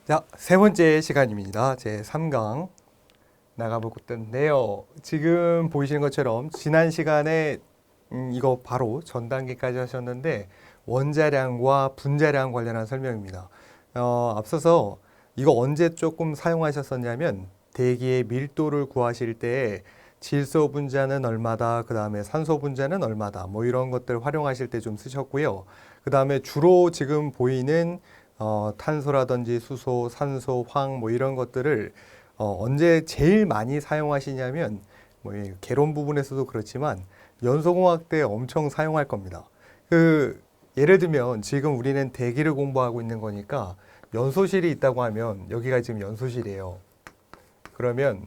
자, 세 번째 시간입니다. 제 3강 나가보고 있는데요. 지금 보이시는 것처럼 지난 시간에 이거 바로 전 단계까지 하셨는데 원자량과 분자량 관련한 설명입니다. 앞서서 이거 언제 조금 사용하셨었냐면 대기의 밀도를 구하실 때 질소 분자는 얼마다, 그 다음에 산소 분자는 얼마다, 뭐 이런 것들 활용하실 때 좀 쓰셨고요. 그 다음에 주로 지금 보이는 탄소라든지 수소, 산소, 황 뭐 이런 것들을 언제 제일 많이 사용하시냐면 뭐이 개론 부분에서도 그렇지만 연소공학 때 엄청 사용할 겁니다. 예를 들면 지금 우리는 대기를 공부하고 있는 거니까 연소실이 있다고 하면 여기가 지금 연소실이에요. 그러면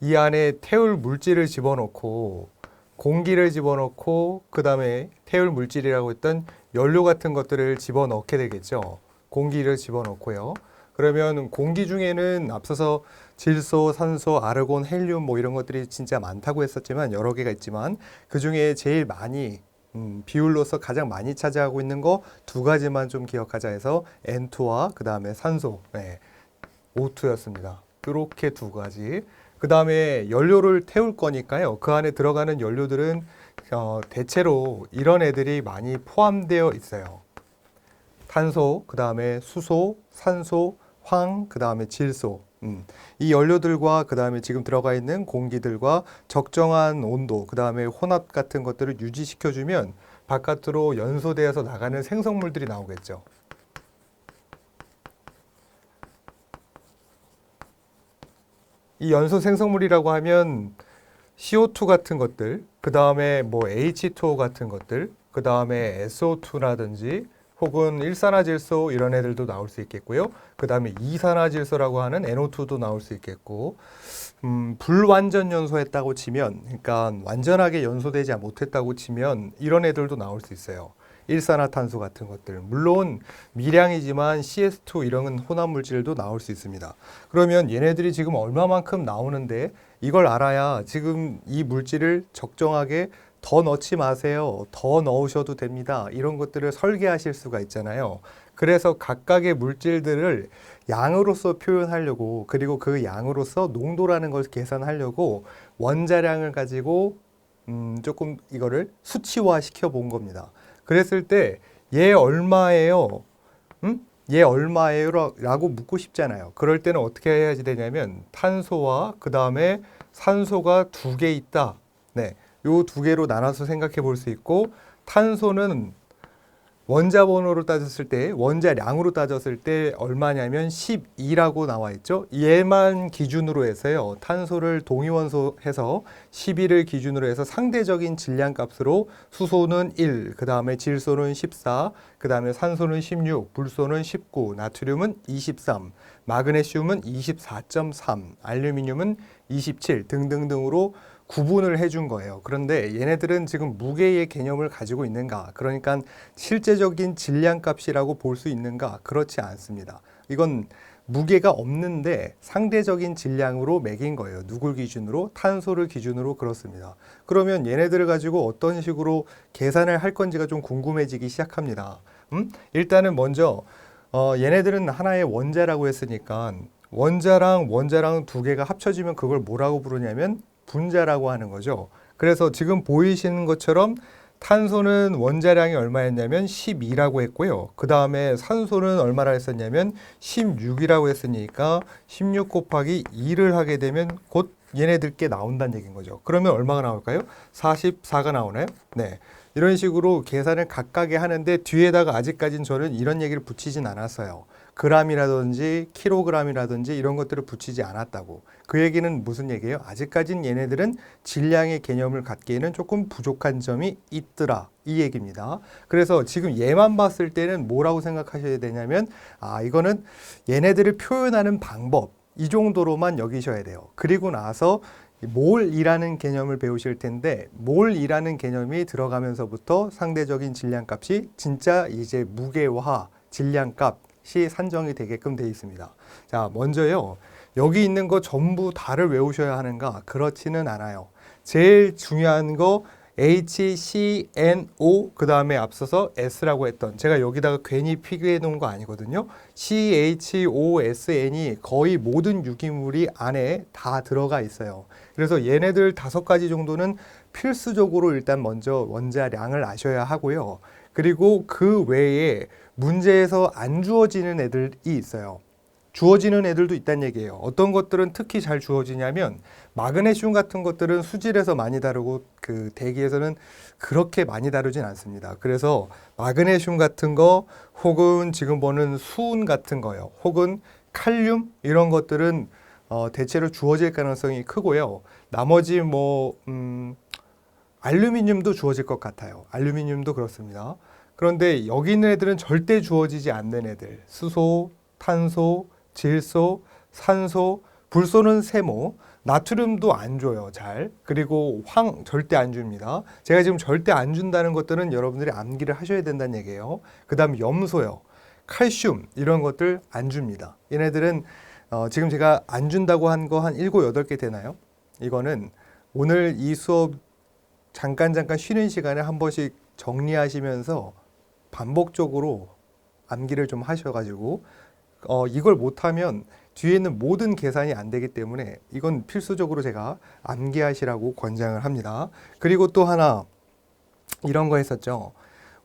이 안에 태울 물질을 집어넣고 공기를 집어넣고 그 다음에 태울 물질이라고 했던 연료 같은 것들을 집어넣게 되겠죠. 공기를 집어넣고요. 그러면 공기 중에는 앞서서 질소, 산소, 아르곤, 헬륨 뭐 이런 것들이 진짜 많다고 했었지만 여러 개가 있지만 그 중에 제일 많이 비율로서 가장 많이 차지하고 있는 거 두 가지만 좀 기억하자 해서 N2와 그 다음에 산소, 네, O2였습니다. 이렇게 두 가지. 그 다음에 연료를 태울 거니까요. 그 안에 들어가는 연료들은 대체로 이런 애들이 많이 포함되어 있어요. 탄소, 그 다음에 수소, 산소, 황, 그 다음에 질소. 이 연료들과 그 다음에 지금 들어가 있는 공기들과 적정한 온도, 그 다음에 혼합 같은 것들을 유지시켜주면 바깥으로 연소되어서 나가는 생성물들이 나오겠죠. 이 연소 생성물이라고 하면 CO2 같은 것들, 그 다음에 뭐 H2O 같은 것들, 그 다음에 SO2라든지 혹은 일산화질소 이런 애들도 나올 수 있겠고요. 그 다음에 이산화질소라고 하는 NO2도 나올 수 있겠고, 불완전 연소했다고 치면, 그러니까 완전하게 연소되지 못했다고 치면 이런 애들도 나올 수 있어요. 일산화탄소 같은 것들. 물론 미량이지만 CS2 이런 혼합 물질도 나올 수 있습니다. 그러면 얘네들이 지금 얼마만큼 나오는데 이걸 알아야 지금 이 물질을 적정하게 더 넣지 마세요. 더 넣으셔도 됩니다. 이런 것들을 설계하실 수가 있잖아요. 그래서 각각의 물질들을 양으로서 표현하려고 그리고 그 양으로서 농도라는 걸 계산하려고 원자량을 가지고 조금 이거를 수치화 시켜 본 겁니다. 그랬을 때 얘 얼마예요? 얘 얼마예요? 라고 묻고 싶잖아요. 그럴 때는 어떻게 해야지 되냐면 탄소와 그 다음에 산소가 두 개 있다. 네, 요 두 개로 나눠서 생각해 볼 수 있고 탄소는 원자 번호로 따졌을 때, 원자량으로 따졌을 때 얼마냐면 12라고 나와 있죠. 얘만 기준으로 해서요. 탄소를 동위원소 해서 12를 기준으로 해서 상대적인 질량 값으로 수소는 1, 그 다음에 질소는 14, 그 다음에 산소는 16, 불소는 19, 나트륨은 23, 마그네슘은 24.3, 알루미늄은 27 등등등으로 구분을 해준 거예요. 그런데 얘네들은 지금 무게의 개념을 가지고 있는가? 그러니까 실제적인 질량값이라고 볼 수 있는가? 그렇지 않습니다. 이건 무게가 없는데 상대적인 질량으로 매긴 거예요. 누굴 기준으로? 탄소를 기준으로 그렇습니다. 그러면 얘네들을 가지고 어떤 식으로 계산을 할 건지가 좀 궁금해지기 시작합니다. 일단은 먼저 얘네들은 하나의 원자라고 했으니까 원자랑 두 개가 합쳐지면 그걸 뭐라고 부르냐면 분자라고 하는 거죠. 그래서 지금 보이시는 것처럼 탄소는 원자량이 얼마였냐면 12라고 했고요. 그 다음에 산소는 얼마라 했었냐면 16이라고 했으니까 16 곱하기 2를 하게 되면 곧 얘네들께 나온다는 얘기인 거죠. 그러면 얼마가 나올까요? 44가 나오나요? 네. 이런 식으로 계산을 각각에 하는데 뒤에다가 아직까지는 저는 이런 얘기를 붙이진 않았어요. 그람이라든지 킬로그램이라든지 이런 것들을 붙이지 않았다고. 그 얘기는 무슨 얘기예요? 아직까지는 얘네들은 질량의 개념을 갖기에는 조금 부족한 점이 있더라. 이 얘기입니다. 그래서 지금 얘만 봤을 때는 뭐라고 생각하셔야 되냐면 이거는 얘네들을 표현하는 방법 이 정도로만 여기셔야 돼요. 그리고 나서 몰이라는 개념을 배우실 텐데 몰이라는 개념이 들어가면서부터 상대적인 질량값이 진짜 이제 무게와 질량값이 산정이 되게끔 되어 있습니다. 자, 먼저요. 여기 있는 거 전부 다를 외우셔야 하는가? 그렇지는 않아요. 제일 중요한 거 HCNO 그 다음에 앞서서 S라고 했던, 제가 여기다가 괜히 피규해 놓은 거 아니거든요. CHOSN이 거의 모든 유기물이 안에 다 들어가 있어요. 그래서 얘네들 5가지 정도는 필수적으로 일단 먼저 원자량을 아셔야 하고요. 그리고 그 외에 문제에서 안 주어지는 애들이 있어요. 주어지는 애들도 있다는 얘기예요. 어떤 것들은 특히 잘 주어지냐면 마그네슘 같은 것들은 수질에서 많이 다루고 그 대기에서는 그렇게 많이 다루진 않습니다. 그래서 마그네슘 같은 거 혹은 지금 보는 수은 같은 거요. 혹은 칼륨 이런 것들은 대체로 주어질 가능성이 크고요. 나머지 알루미늄도 주어질 것 같아요. 알루미늄도 그렇습니다. 그런데 여기 있는 애들은 절대 주어지지 않는 애들. 수소, 탄소, 질소, 산소, 불소는 세모, 나트륨도 안 줘요, 잘. 그리고 황 절대 안 줍니다. 제가 지금 절대 안 준다는 것들은 여러분들이 암기를 하셔야 된다는 얘기예요. 그 다음 염소요, 칼슘 이런 것들 안 줍니다. 얘네들은 지금 제가 안 준다고 한 거 한 7, 8개 되나요? 이거는 오늘 이 수업 잠깐 쉬는 시간에 한 번씩 정리하시면서 반복적으로 암기를 좀 하셔가지고 이걸 못하면 뒤에 있는 모든 계산이 안 되기 때문에 이건 필수적으로 제가 암기하시라고 권장을 합니다. 그리고 또 하나 이런 거 했었죠.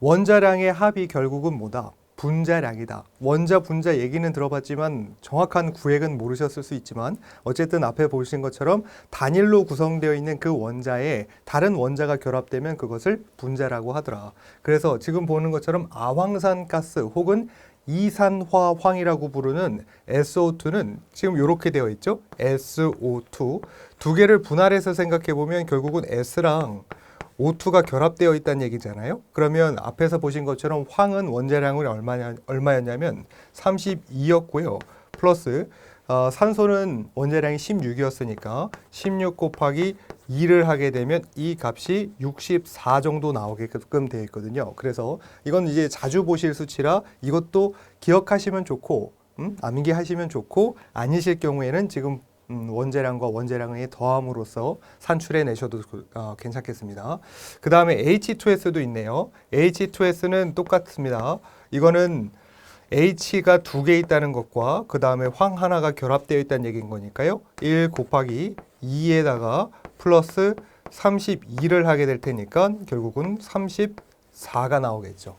원자량의 합이 결국은 뭐다? 분자량이다. 원자, 분자 얘기는 들어봤지만 정확한 구획은 모르셨을 수 있지만 어쨌든 앞에 보신 것처럼 단일로 구성되어 있는 그 원자에 다른 원자가 결합되면 그것을 분자라고 하더라. 그래서 지금 보는 것처럼 아황산가스 혹은 이산화황이라고 부르는 SO2는 지금 이렇게 되어 있죠. SO2 두 개를 분할해서 생각해 보면 결국은 S랑 O2가 결합되어 있다는 얘기잖아요. 그러면 앞에서 보신 것처럼 황은 원자량이 얼마였냐면 32였고요. 플러스 산소는 원자량이 16이었으니까 16 곱하기 2를 하게 되면 이 값이 64 정도 나오게끔 되어 있거든요. 그래서 이건 이제 자주 보실 수치라 이것도 기억하시면 좋고 암기하시면 좋고 아니실 경우에는 지금 원자량과 원자량의 더함으로써 산출해 내셔도 괜찮겠습니다. 그 다음에 H2S도 있네요. H2S는 똑같습니다. 이거는 H가 2개 있다는 것과 그 다음에 황 하나가 결합되어 있다는 얘기인 거니까요. 1 곱하기 2에다가 플러스 32를 하게 될 테니까 결국은 34가 나오겠죠.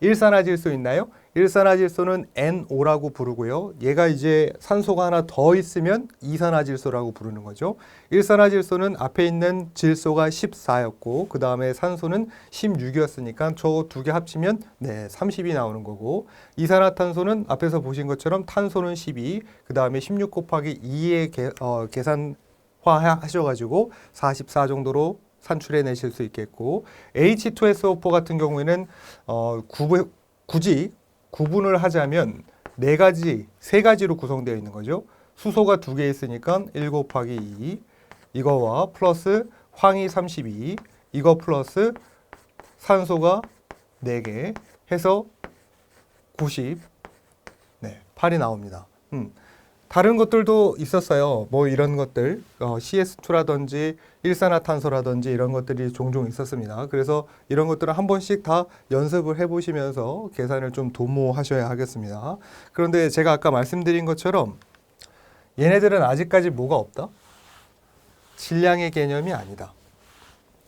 일산화질소 있나요? 일산화질소는 NO라고 부르고요. 얘가 이제 산소가 하나 더 있으면 이산화질소라고 부르는 거죠. 일산화질소는 앞에 있는 질소가 14였고 그 다음에 산소는 16이었으니까 저 두 개 합치면 30이 나오는 거고, 이산화탄소는 앞에서 보신 것처럼 탄소는 12, 그 다음에 16 곱하기 2의 계산화 하셔가지고 44 정도로 산출해 내실 수 있겠고, H2SO4 같은 경우에는 굳이 구분을 하자면 세 가지로 구성되어 있는 거죠. 수소가 2개 있으니까 1 곱하기 2 이거와 플러스 황이 32 이거 플러스 산소가 4개 해서 90 8이 나옵니다. 다른 것들도 있었어요. 뭐 이런 것들 CS2라든지 일산화탄소라든지 이런 것들이 종종 있었습니다. 그래서 이런 것들은 한 번씩 다 연습을 해보시면서 계산을 좀 도모하셔야 하겠습니다. 그런데 제가 아까 말씀드린 것처럼 얘네들은 아직까지 뭐가 없다? 질량의 개념이 아니다.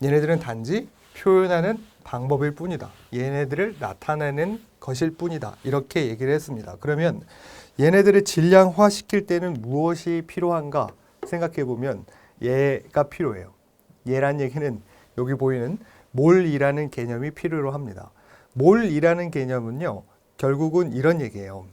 얘네들은 단지 표현하는 방법일 뿐이다. 얘네들을 나타내는 것일 뿐이다. 이렇게 얘기를 했습니다. 그러면 얘네들을 질량화 시킬 때는 무엇이 필요한가 생각해 보면 얘가 필요해요. 얘란 얘기는 여기 보이는 몰이라는 개념이 필요로 합니다. 몰이라는 개념은요, 결국은 이런 얘기예요.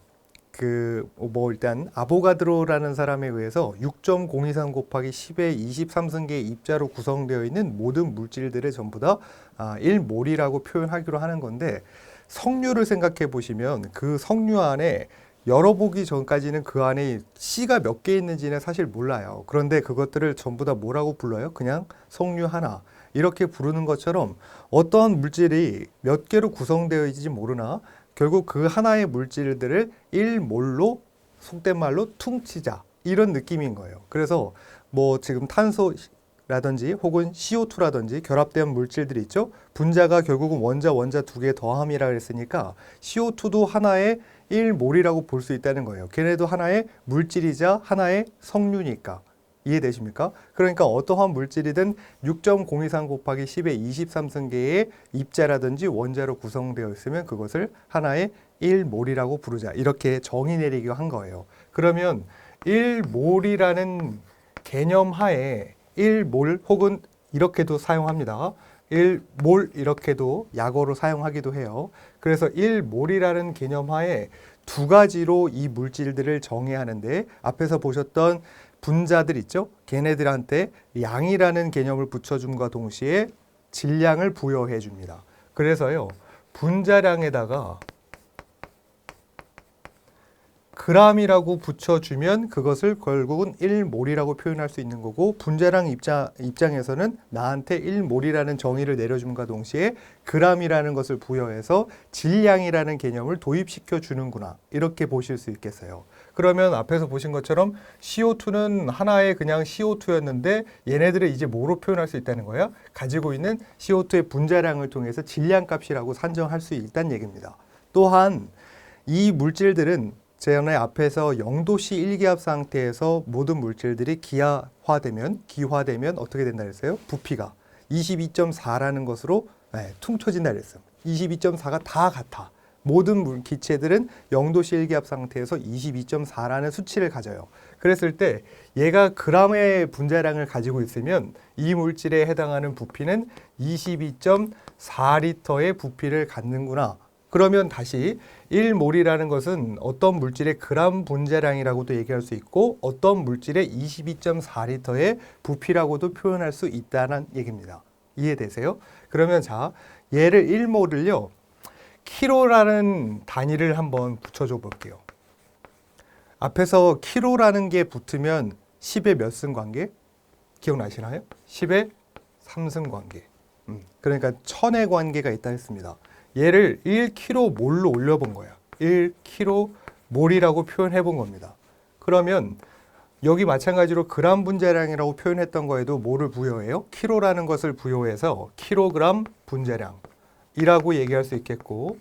일단 아보가드로라는 사람에 의해서 6.023 곱하기 10의 23승계의 입자로 구성되어 있는 모든 물질들을 전부 다 1몰이라고 표현하기로 하는 건데, 석류를 생각해 보시면 그 석류 안에 열어보기 전까지는 그 안에 C가 몇 개 있는지는 사실 몰라요. 그런데 그것들을 전부 다 뭐라고 불러요? 그냥 석류 하나. 이렇게 부르는 것처럼 어떠한 물질이 몇 개로 구성되어 있는지 모르나 결국 그 하나의 물질들을 1몰로 속된 말로 퉁치자. 이런 느낌인 거예요. 그래서 뭐 지금 탄소 라든지 혹은 CO2라든지 결합된 물질들이 있죠. 분자가 결국은 원자 두 개 더함이라 그랬으니까 CO2도 하나의 1몰이라고 볼 수 있다는 거예요. 걔네도 하나의 물질이자 하나의 성류니까. 이해되십니까? 그러니까 어떠한 물질이든 6.023 곱하기 10의 23승계의 입자라든지 원자로 구성되어 있으면 그것을 하나의 1몰이라고 부르자. 이렇게 정의 내리기로 한 거예요. 그러면 1몰이라는 개념 하에 1몰 혹은 이렇게도 사용합니다. 1몰 이렇게도 약어로 사용하기도 해요. 그래서 1몰이라는 개념 하에 두 가지로 이 물질들을 정의하는데 앞에서 보셨던 분자들 있죠? 걔네들한테 양이라는 개념을 붙여줌과 동시에 질량을 부여해 줍니다. 그래서요, 분자량에다가 g이라고 붙여주면 그것을 결국은 1몰이라고 표현할 수 있는 거고, 분자량 입장에서는 나한테 1몰이라는 정의를 내려줌과 동시에 g이라는 것을 부여해서 질량이라는 개념을 도입시켜 주는구나, 이렇게 보실 수 있겠어요. 그러면 앞에서 보신 것처럼 CO2는 하나의 그냥 CO2였는데 얘네들을 이제 뭐로 표현할 수 있다는 거야? 가지고 있는 CO2의 분자량을 통해서 질량값이라고 산정할 수 있다는 얘기입니다. 또한 이 물질들은 전에 앞에서 0도씨 1기압 상태에서 모든 물질들이 기화되면 어떻게 된다 그랬어요? 부피가 22.4라는 것으로 퉁쳐진다 그랬어요. 22.4가 다 같아. 모든 기체들은 0도씨 1기압 상태에서 22.4라는 수치를 가져요. 그랬을 때 얘가 g의 분자량을 가지고 있으면 이 물질에 해당하는 부피는 22.4리터의 부피를 갖는구나. 그러면 다시 1몰이라는 것은 어떤 물질의 그람 분자량이라고도 얘기할 수 있고 어떤 물질의 22.4리터의 부피라고도 표현할 수 있다는 얘기입니다. 이해되세요? 그러면 자, 얘를 1몰을요. 키로라는 단위를 한번 붙여줘 볼게요. 앞에서 키로라는 게 붙으면 10의 몇 승 관계? 기억나시나요? 10의 3승 관계. 그러니까 1000의 관계가 있다 했습니다. 얘를 1km몰로 올려본 거야. 1km몰이라고 표현해 본 겁니다. 그러면 여기 마찬가지로 그람 분자량이라고 표현했던 거에도 뭐를 부여해요? 키로라는 것을 부여해서 킬로그램 분자량이라고 얘기할 수 있겠고,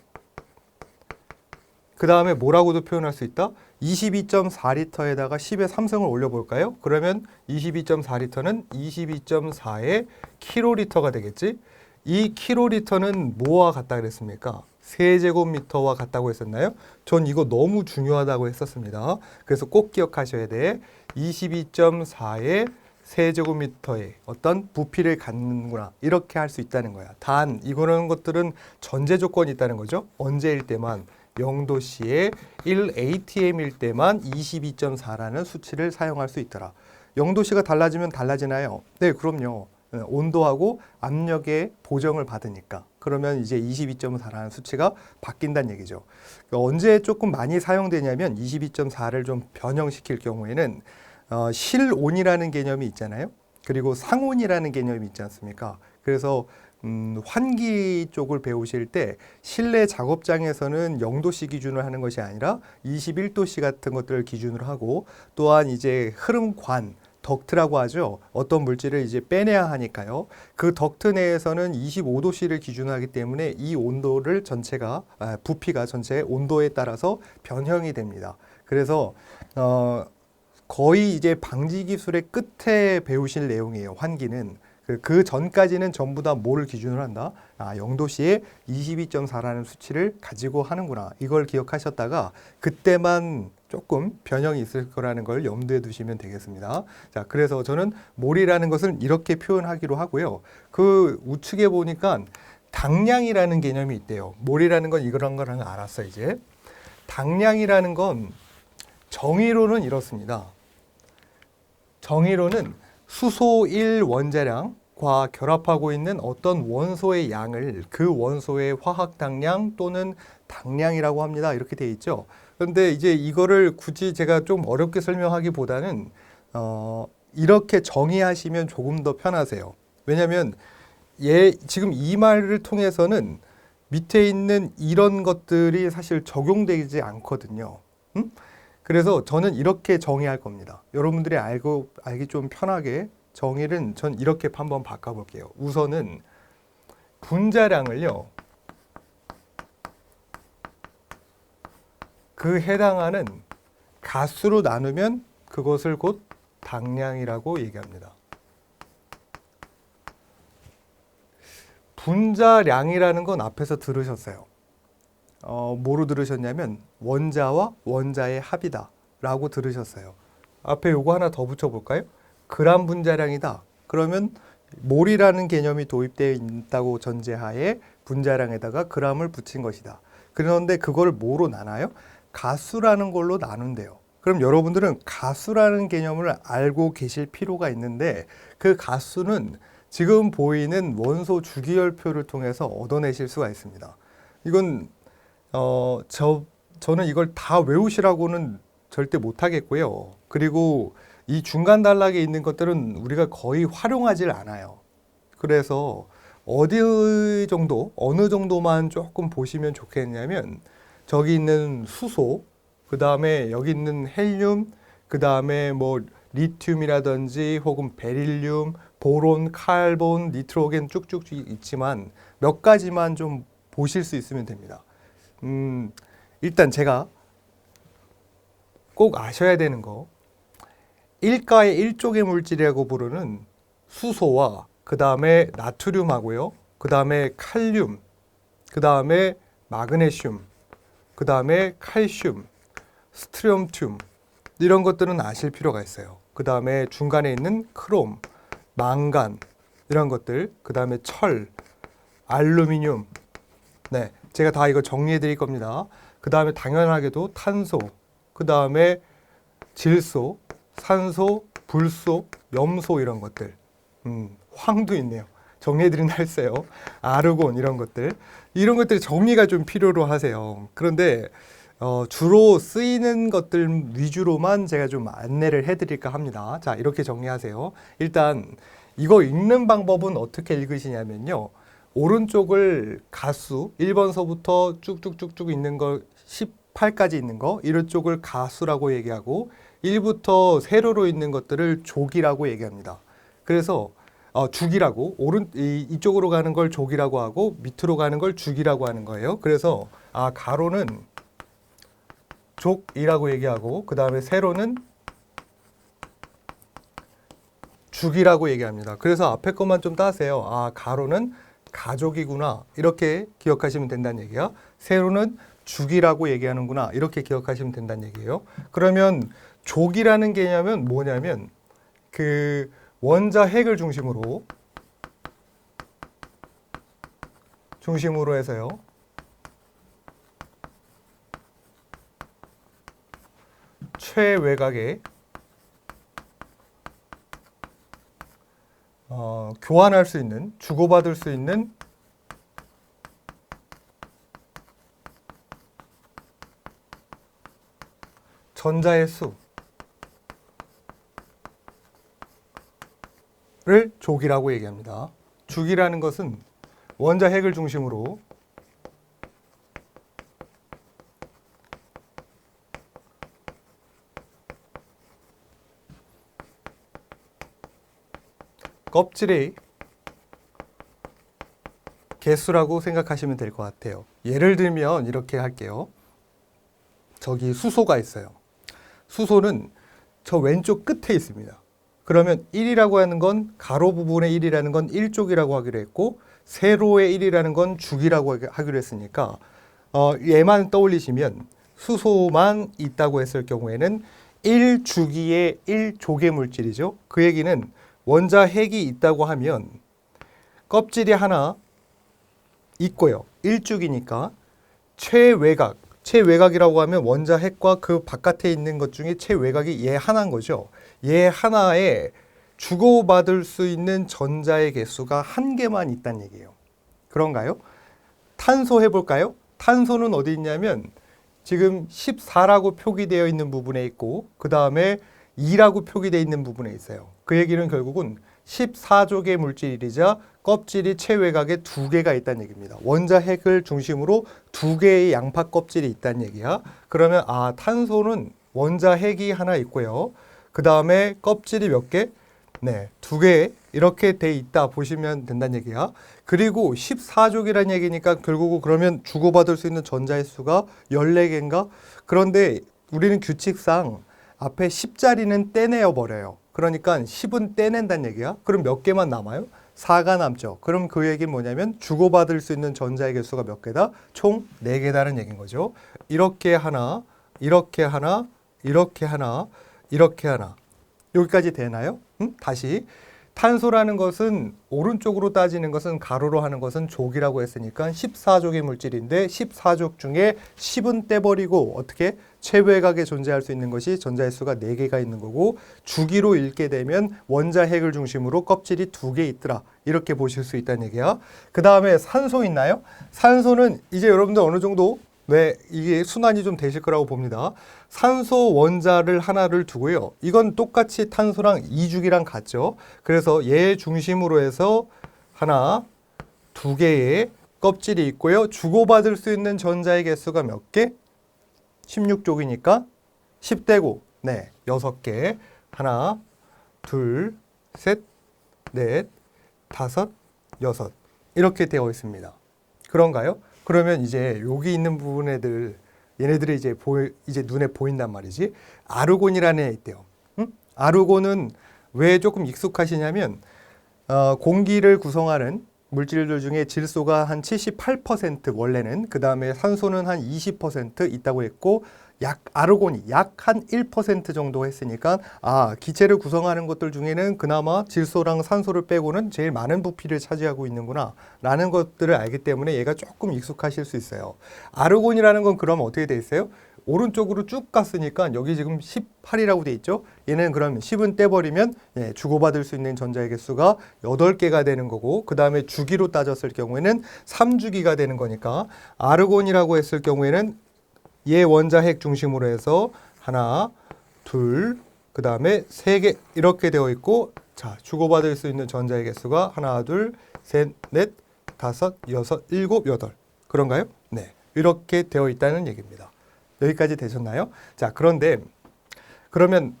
그 다음에 뭐라고도 표현할 수 있다? 22.4리터에다가 10의 3승을 올려볼까요? 그러면 22.4리터는 22.4의 킬로리터가 되겠지? 이 킬로리터는 뭐와 같다 그랬습니까? 세제곱미터와 같다고 했었나요? 전 이거 너무 중요하다고 했었습니다. 그래서 꼭 기억하셔야 돼. 22.4의 세제곱미터의 어떤 부피를 갖는구나, 이렇게 할 수 있다는 거야. 단 이거는 것들은 전제 조건이 있다는 거죠. 언제일 때만 0도씨의 1atm일 때만 22.4라는 수치를 사용할 수 있더라. 0도씨가 달라지면 달라지나요? 네, 그럼요. 온도하고 압력의 보정을 받으니까. 그러면 이제 22.4라는 수치가 바뀐다는 얘기죠. 언제 조금 많이 사용되냐면 22.4를 좀 변형시킬 경우에는 실온이라는 개념이 있잖아요. 그리고 상온이라는 개념이 있지 않습니까? 그래서 환기 쪽을 배우실 때 실내 작업장에서는 0도씨 기준으로 하는 것이 아니라 21도씨 같은 것들을 기준으로 하고, 또한 이제 흐름관, 덕트라고 하죠. 어떤 물질을 이제 빼내야 하니까요. 그 덕트 내에서는 25도씨를 기준으로 하기 때문에 이 온도를 전체가 부피가 전체의 온도에 따라서 변형이 됩니다. 그래서 거의 이제 방지 기술의 끝에 배우실 내용이에요. 환기는. 그 전까지는 전부 다 뭐를 기준으로 한다? 0도씨에 22.4라는 수치를 가지고 하는구나. 이걸 기억하셨다가 그때만 조금 변형이 있을 거라는 걸 염두에 두시면 되겠습니다. 자, 그래서 저는 몰이라는 것을 이렇게 표현하기로 하고요. 그 우측에 보니까 당량이라는 개념이 있대요. 몰이라는 건 이런 거랑 알았어, 이제. 당량이라는 건 정의로는 이렇습니다. 정의로는 수소 1 원자량과 결합하고 있는 어떤 원소의 양을 그 원소의 화학 당량 또는 당량이라고 합니다. 이렇게 돼 있죠. 그런데 이제 이거를 굳이 제가 좀 어렵게 설명하기보다는 이렇게 정의하시면 조금 더 편하세요. 왜냐하면 지금 이 말을 통해서는 밑에 있는 이런 것들이 사실 적용되지 않거든요. 그래서 저는 이렇게 정의할 겁니다. 여러분들이 알기 좀 편하게 정의는 전 이렇게 한번 바꿔볼게요. 우선은 분자량을요, 그 해당하는 가수로 나누면 그것을 곧 당량이라고 얘기합니다. 분자량이라는 건 앞에서 들으셨어요. 뭐로 들으셨냐면 원자와 원자의 합이다 라고 들으셨어요. 앞에 요거 하나 더 붙여볼까요? 그람 분자량이다. 그러면 몰이라는 개념이 도입되어 있다고 전제하에 분자량에다가 그람을 붙인 것이다. 그런데 그걸 뭐로 나눠요? 가수라는 걸로 나눈대요. 그럼 여러분들은 가수라는 개념을 알고 계실 필요가 있는데 그 가수는 지금 보이는 원소 주기율표를 통해서 얻어내실 수가 있습니다. 이건 저는 이걸 다 외우시라고는 절대 못하겠고요. 그리고 이 중간 단락에 있는 것들은 우리가 거의 활용하질 않아요. 그래서 어느 정도만 조금 보시면 좋겠냐면 저기 있는 수소, 그 다음에 여기 있는 헬륨, 그 다음에 뭐 리튬이라든지 혹은 베릴륨, 보론, 칼본, 니트로겐 쭉쭉 있지만 몇 가지만 좀 보실 수 있으면 됩니다. 일단 제가 꼭 아셔야 되는 거, 1가의 1쪽의 물질이라고 부르는 수소와 그 다음에 나트륨하고요, 그 다음에 칼륨, 그 다음에 마그네슘, 그 다음에 칼슘, 스트롬튬 이런 것들은 아실 필요가 있어요. 그 다음에 중간에 있는 크롬, 망간 이런 것들, 그 다음에 철, 알루미늄, 네, 제가 다 이거 정리해 드릴 겁니다. 그 다음에 당연하게도 탄소, 그 다음에 질소, 산소, 불소, 염소 이런 것들, 황도 있네요. 정리해 드린다 했어요. 아르곤 이런 것들이 정리가 좀 필요로 하세요. 그런데 주로 쓰이는 것들 위주로만 제가 좀 안내를 해드릴까 합니다. 자, 이렇게 정리하세요. 일단 이거 읽는 방법은 어떻게 읽으시냐면요. 오른쪽을 가수 1번서부터 쭉쭉쭉쭉 있는 거 18까지 있는 거 이런 쪽을 가수라고 얘기하고 1부터 세로로 있는 것들을 족이라고 얘기합니다. 그래서 죽이라고 이쪽으로 가는 걸 족이라고 하고 밑으로 가는 걸 죽이라고 하는 거예요. 그래서 가로는 족이라고 얘기하고 그 다음에 세로는 죽이라고 얘기합니다. 그래서 앞에 것만 좀 따세요. 가로는 가족이구나 이렇게 기억하시면 된다는 얘기야. 세로는 죽이라고 얘기하는구나 이렇게 기억하시면 된다는 얘기예요. 그러면 족이라는 개념은 뭐냐면 그 원자 핵을 중심으로 해서요. 최외곽에 교환할 수 있는, 주고받을 수 있는 전자의 수를 족이라고 얘기합니다. 죽이라는 것은 원자 핵을 중심으로 껍질의 개수라고 생각하시면 될 것 같아요. 예를 들면 이렇게 할게요. 저기 수소가 있어요. 수소는 저 왼쪽 끝에 있습니다. 그러면 1이라고 하는 건 가로 부분의 1이라는 건 1족이라고 하기로 했고 세로의 1이라는 건 죽이라고 하기로 했으니까 얘만 떠올리시면 수소만 있다고 했을 경우에는 1주기의 1족의 물질이죠. 그 얘기는 원자 핵이 있다고 하면 껍질이 하나 있고요. 1주기니까 최외곽이라고 하면 원자 핵과 그 바깥에 있는 것 중에 최외곽이 얘 하나인 거죠. 얘 하나에 주고받을 수 있는 전자의 개수가 한 개만 있다는 얘기예요. 그런가요? 탄소 해볼까요? 탄소는 어디 있냐면 지금 14라고 표기되어 있는 부분에 있고 그 다음에 2라고 표기되어 있는 부분에 있어요. 그 얘기는 결국은 14족의 물질이자 껍질이 최외곽에 2개가 있다는 얘기입니다. 원자 핵을 중심으로 2개의 양파 껍질이 있다는 얘기야. 그러면 탄소는 원자 핵이 하나 있고요. 그 다음에 껍질이 몇 개? 네, 두 개 이렇게 돼 있다 보시면 된다는 얘기야. 그리고 14족이라는 얘기니까 결국 그러면 주고받을 수 있는 전자의 수가 14개인가? 그런데 우리는 규칙상 앞에 10자리는 떼내어 버려요. 그러니까 10은 떼낸다는 얘기야. 그럼 몇 개만 남아요? 4가 남죠. 그럼 그 얘기는 뭐냐면 주고받을 수 있는 전자의 개수가 몇 개다? 총 4개다는 얘기인 거죠. 이렇게 하나, 이렇게 하나, 이렇게 하나, 이렇게 하나. 여기까지 되나요? 다시. 탄소라는 것은 오른쪽으로 따지는 것은 가로로 하는 것은 족이라고 했으니까 14족의 물질인데 14족 중에 10은 떼버리고 어떻게 최외각에 존재할 수 있는 것이 전자의 수가 4개가 있는 거고 주기로 읽게 되면 원자 핵을 중심으로 껍질이 2개 있더라. 이렇게 보실 수 있다는 얘기야. 그 다음에 산소 있나요? 산소는 이제 여러분들 어느 정도 이게 순환이 좀 되실 거라고 봅니다. 산소 원자를 하나를 두고요. 이건 똑같이 탄소랑 이주기랑 같죠. 그래서 얘 중심으로 해서 하나, 2개의 껍질이 있고요. 주고받을 수 있는 전자의 개수가 몇 개? 16족이니까 10대고, 네, 6개. 하나, 둘, 셋, 넷, 다섯, 여섯. 이렇게 되어 있습니다. 그런가요? 그러면 이제 여기 있는 부분 애들 얘네들이 이제 눈에 보인단 말이지. 아르곤이라는 애 있대요. 아르곤은 왜 조금 익숙하시냐면 공기를 구성하는 물질들 중에 질소가 한 78% 원래는 그 다음에 산소는 한 20% 있다고 했고 아르곤이 약 한 1% 정도 했으니까 기체를 구성하는 것들 중에는 그나마 질소랑 산소를 빼고는 제일 많은 부피를 차지하고 있는구나 라는 것들을 알기 때문에 얘가 조금 익숙하실 수 있어요. 아르곤이라는 건 그럼 어떻게 돼 있어요? 오른쪽으로 쭉 갔으니까 여기 지금 18이라고 돼 있죠. 얘는 그럼 10은 떼버리면 주고받을 수 있는 전자의 개수가 8개가 되는 거고 그 다음에 주기로 따졌을 경우에는 3주기가 되는 거니까 아르곤이라고 했을 경우에는 얘 원자 핵 중심으로 해서 하나, 둘, 그 다음에 3개 이렇게 되어 있고 자 주고받을 수 있는 전자의 개수가 하나, 둘, 셋, 넷, 다섯, 여섯, 일곱, 여덟. 그런가요? 네, 이렇게 되어 있다는 얘기입니다. 여기까지 되셨나요? 자, 그런데 그러면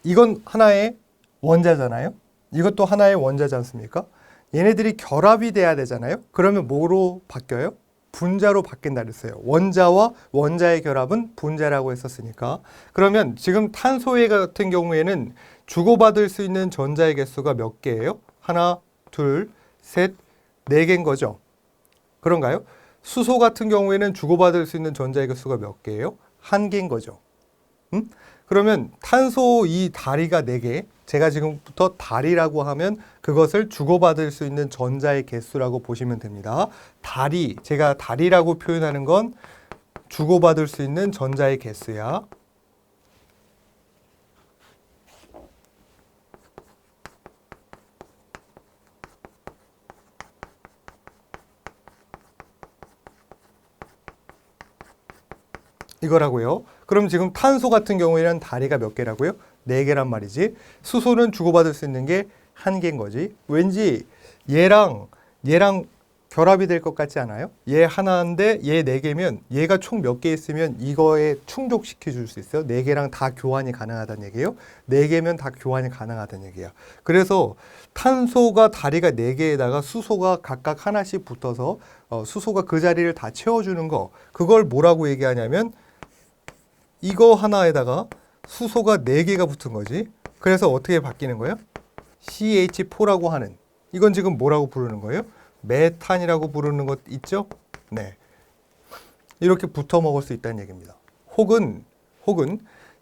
이건 하나의 원자잖아요. 이것도 하나의 원자지 않습니까? 얘네들이 결합이 돼야 되잖아요. 그러면 뭐로 바뀌어요? 분자로 바뀐다 그랬어요. 원자와 원자의 결합은 분자라고 했었으니까. 그러면 지금 탄소의 같은 경우에는 주고받을 수 있는 전자의 개수가 몇 개예요? 하나, 둘, 셋, 4개인 거죠. 그런가요? 수소 같은 경우에는 주고받을 수 있는 전자의 개수가 몇 개예요? 1개인 거죠. 그러면 탄소 이 다리가 4개, 제가 지금부터 다리라고 하면 그것을 주고받을 수 있는 전자의 개수라고 보시면 됩니다. 다리, 제가 다리라고 표현하는 건 주고받을 수 있는 전자의 개수야. 이거라고요. 그럼 지금 탄소 같은 경우에는 다리가 몇 개라고요? 4개란 말이지. 수소는 주고받을 수 있는 게 1개인 거지. 왠지 얘랑 결합이 될 것 같지 않아요? 얘 하나인데 얘 4개면 얘가 총 몇 개 있으면 이거에 충족시켜 줄 수 있어요. 4개랑 다 교환이 가능하다는 얘기예요. 4개면 다 교환이 가능하다는 얘기야. 그래서 탄소가 다리가 4개에다가 수소가 각각 하나씩 붙어서 수소가 그 자리를 다 채워주는 거, 그걸 뭐라고 얘기하냐면 이거 하나에다가 수소가 4개가 붙은 거지. 그래서 어떻게 바뀌는 거예요? CH4라고 하는, 이건 지금 뭐라고 부르는 거예요? 메탄이라고 부르는 것 있죠? 네, 이렇게 붙어 먹을 수 있다는 얘기입니다. 혹은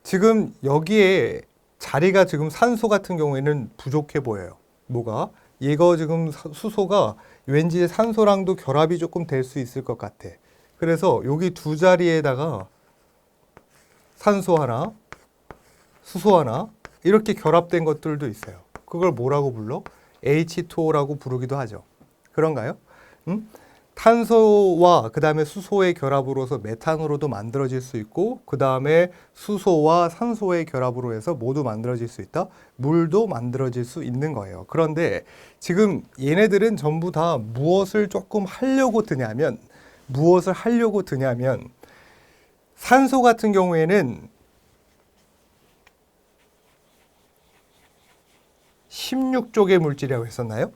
지금 여기에 자리가 지금 산소 같은 경우에는 부족해 보여요. 뭐가? 이거 지금 수소가 왠지 산소랑도 결합이 조금 될 수 있을 것 같아. 그래서 여기 두 자리에다가 산소 하나, 수소 하나 이렇게 결합된 것들도 있어요. 그걸 뭐라고 불러? H2O라고 부르기도 하죠. 그런가요? 탄소와 그 다음에 수소의 결합으로서 메탄으로도 만들어질 수 있고 그 다음에 수소와 산소의 결합으로 해서 모두 만들어질 수 있다. 물도 만들어질 수 있는 거예요. 그런데 지금 얘네들은 전부 다 무엇을 하려고 드냐면 산소 같은 경우에는 16쪽의 물질이라고 했었나요?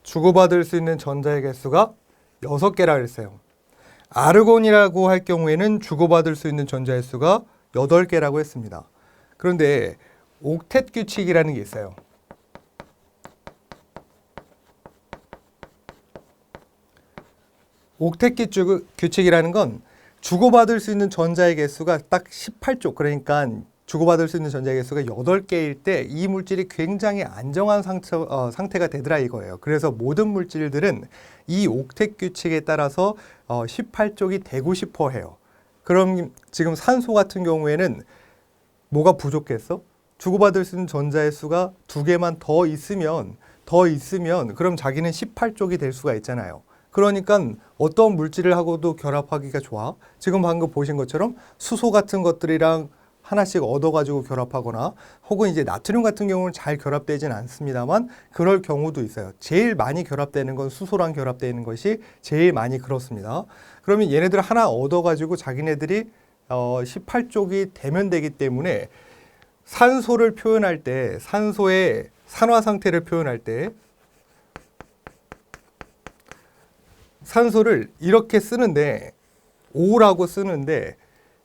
주고받을 수 있는 전자의 개수가 6개라 그랬어요. 아르곤이라고 할 경우에는 주고받을 수 있는 전자의 수가 8개라고 했습니다. 그런데 옥텟 규칙이라는 게 있어요. 옥텟 규칙이라는 건 주고받을 수 있는 전자의 개수가 딱 18쪽, 그러니까 주고받을 수 있는 전자의 개수가 8개일 때 이 물질이 굉장히 안정한 상태가 되더라 이거예요. 그래서 모든 물질들은 이 옥텟 규칙에 따라서 18쪽이 되고 싶어 해요. 그럼 지금 산소 같은 경우에는 뭐가 부족했어? 주고받을 수 있는 전자의 수가 2개만 더 있으면 그럼 자기는 18쪽이 될 수가 있잖아요. 그러니까 어떤 물질을 하고도 결합하기가 좋아. 지금 방금 보신 것처럼 수소 같은 것들이랑 하나씩 얻어가지고 결합하거나 혹은 이제 나트륨 같은 경우는 잘 결합되진 않습니다만 그럴 경우도 있어요. 제일 많이 결합되는 건 수소랑 결합되는 것이 제일 많이 그렇습니다. 그러면 얘네들 하나 얻어가지고 자기네들이 18쪽이 되면 되기 때문에 산소를 표현할 때, 산소의 산화 상태를 표현할 때 산소를 이렇게 쓰는데 O라고 쓰는데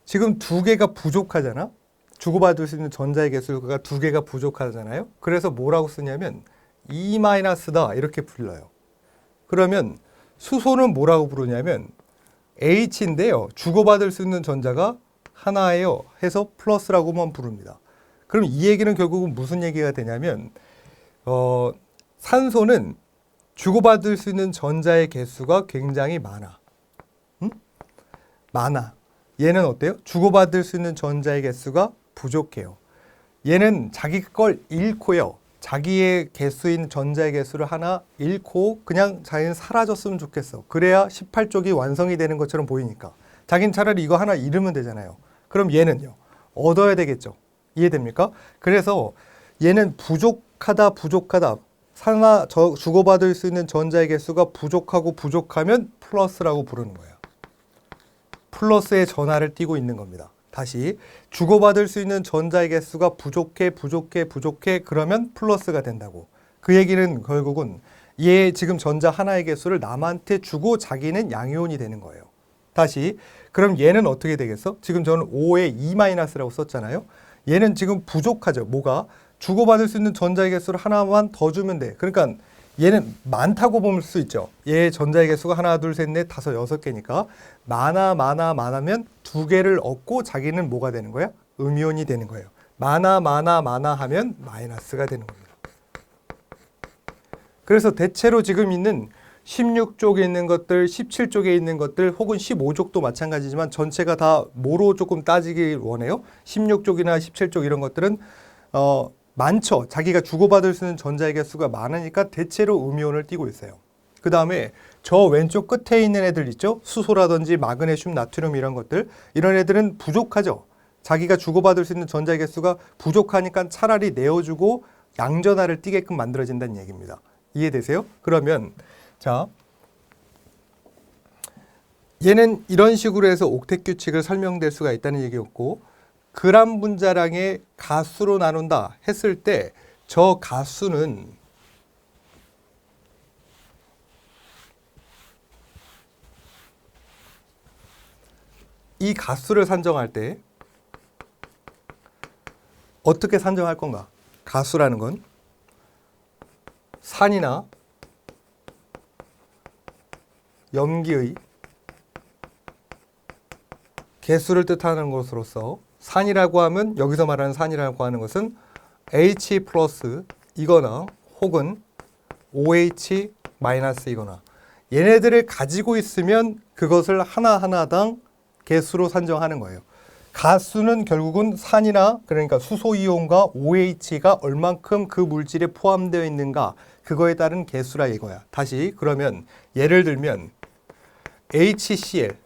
지금 2개가 부족하잖아. 주고받을 수 있는 전자의 개수가 2개가 부족하잖아요. 그래서 뭐라고 쓰냐면 E-다 이렇게 불러요. 그러면 수소는 뭐라고 부르냐면 H인데요. 주고받을 수 있는 전자가 하나예요. 해서 플러스라고만 부릅니다. 그럼 이 얘기는 결국은 무슨 얘기가 되냐면 산소는 주고받을 수 있는 전자의 개수가 굉장히 많아. 응? 많아. 얘는 어때요? 주고받을 수 있는 전자의 개수가 부족해요. 얘는 자기 걸 잃고요. 자기의 개수인 전자의 개수를 하나 잃고 그냥 자기는 사라졌으면 좋겠어. 그래야 18쪽이 완성이 되는 것처럼 보이니까. 자기는 차라리 이거 하나 잃으면 되잖아요. 그럼 얘는요. 얻어야 되겠죠. 이해됩니까? 그래서 얘는 부족하다. 주고받을 수 있는 전자의 개수가 부족하면 플러스라고 부르는 거예요. 플러스의 전하를 띄고 있는 겁니다. 다시 주고받을 수 있는 전자의 개수가 부족해 그러면 플러스가 된다고. 그 얘기는 결국은 얘 지금 전자 하나의 개수를 남한테 주고 자기는 양이온이 되는 거예요. 다시 그럼 얘는 어떻게 되겠어? 지금 저는 5에 E-라고 썼잖아요. 얘는 지금 부족하죠. 뭐가? 주고받을 수 있는 전자의 개수를 하나만 더 주면 돼. 그러니까 얘는 많다고 볼 수 있죠. 얘 전자의 개수가 하나, 둘, 셋, 넷, 다섯, 6개니까 많으면 2개를 얻고 자기는 뭐가 되는 거야? 음이온이 되는 거예요. 많아 하면 마이너스가 되는 겁니다. 그래서 대체로 지금 있는 16쪽에 있는 것들, 17쪽에 있는 것들 혹은 15쪽도 마찬가지지만 전체가 다 뭐로 조금 따지길 원해요? 16쪽이나 17쪽 이런 것들은 많죠. 자기가 주고받을 수 있는 전자의 개수가 많으니까 대체로 음이온을 띠고 있어요. 그 다음에 저 왼쪽 끝에 있는 애들 있죠? 수소라든지 마그네슘, 나트륨 이런 것들. 이런 애들은 부족하죠. 자기가 주고받을 수 있는 전자의 개수가 부족하니까 차라리 내어주고 양전하를 띠게끔 만들어진다는 얘기입니다. 이해되세요? 그러면 자, 얘는 이런 식으로 해서 옥텟 규칙을 설명될 수가 있다는 얘기였고 그람 분자량의 가수로 나눈다 했을 때 저 가수는 이 가수를 산정할 때 어떻게 산정할 건가? 가수라는 건 산이나 염기의 개수를 뜻하는 것으로서 산이라고 하면 여기서 말하는 산이라고 하는 것은 H 플러스 이거나 혹은 OH 마이너스 이거나 얘네들을 가지고 있으면 그것을 하나하나당 개수로 산정하는 거예요. 가수는 결국은 산이나 그러니까 수소이온과 OH가 얼만큼 그 물질에 포함되어 있는가 그거에 따른 개수라 이거야. 다시 그러면 예를 들면 HCl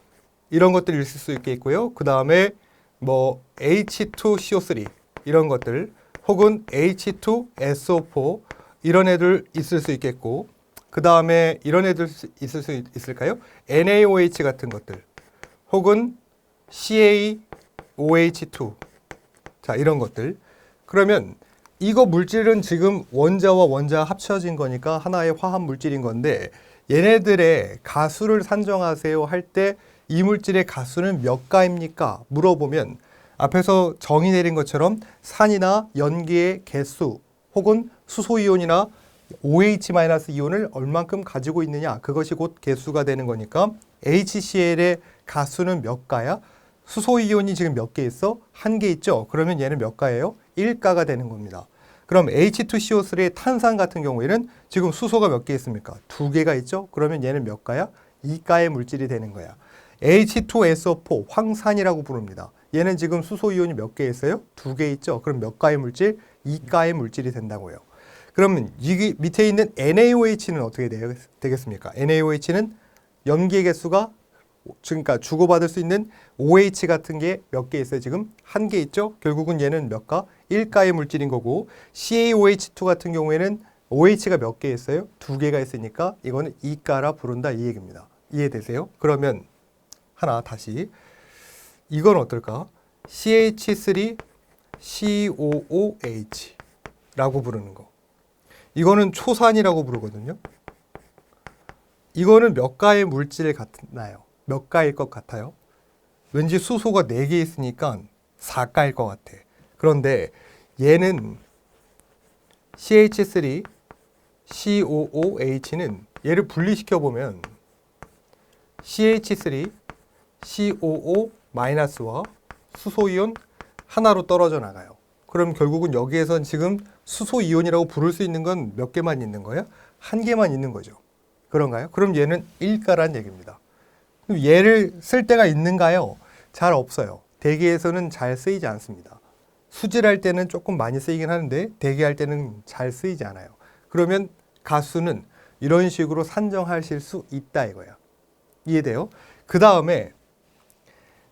이런 것들이 있을 수 있겠고요. 그 다음에 뭐 H2CO3 이런 것들 혹은 H2SO4 이런 애들 있을 수 있겠고 그 다음에 이런 애들 있을 수 있을까요? NaOH 같은 것들 혹은 CaOH2 자 이런 것들 그러면 이거 물질은 지금 원자와 원자 합쳐진 거니까 하나의 화합 물질인 건데 얘네들의 가수를 산정하세요 할 때 이 물질의 가수는 몇 가입니까? 물어보면 앞에서 정의 내린 것처럼 산이나 연기의 개수 혹은 수소이온이나 OH-이온을 얼만큼 가지고 있느냐 그것이 곧 개수가 되는 거니까 HCl의 가수는 몇 가야? 수소이온이 지금 몇 개 있어? 한 개 있죠? 그러면 얘는 몇 가예요? 1가가 되는 겁니다. 그럼 H2CO3의 탄산 같은 경우에는 지금 수소가 몇 개 있습니까? 2개가 있죠? 그러면 얘는 몇 가야? 2가의 물질이 되는 거야. H2SO4 황산이라고 부릅니다. 얘는 지금 수소이온이 몇 개 있어요? 2개 있죠? 그럼 몇 가의 물질? 2가의 물질이 된다고요. 그러면 이 밑에 있는 NaOH는 어떻게 되겠습니까? NaOH는 염기의 개수가 그러니까 주고받을 수 있는 OH 같은 게 몇 개 있어요? 지금 한 개 있죠? 결국은 얘는 몇 가? 1가의 물질인 거고 CaOH2 같은 경우에는 OH가 몇 개 있어요? 2개가 있으니까 이거는 2가라 부른다 이 얘기입니다. 이해되세요? 그러면 하나 다시 이건 어떨까? CH3COOH 라고 부르는 거. 이거는 초산이라고 부르거든요. 이거는 몇 가의 물질 같나요? 몇 가일 것 같아요? 왠지 수소가 4개 있으니까 4가일 것 같아. 그런데 얘는 CH3COOH는 얘를 분리시켜 보면 CH3COO-와 수소이온 하나로 떨어져 나가요. 그럼 결국은 여기에선 지금 수소이온이라고 부를 수 있는 건 몇 개만 있는 거야? 한 개만 있는 거죠. 그런가요? 그럼 얘는 1가란 얘기입니다. 그럼 얘를 쓸 때가 있는가요? 잘 없어요. 대기에서는 잘 쓰이지 않습니다. 수질할 때는 조금 많이 쓰이긴 하는데 대기할 때는 잘 쓰이지 않아요. 그러면 가수는 이런 식으로 산정하실 수 있다 이거야. 이해돼요? 그 다음에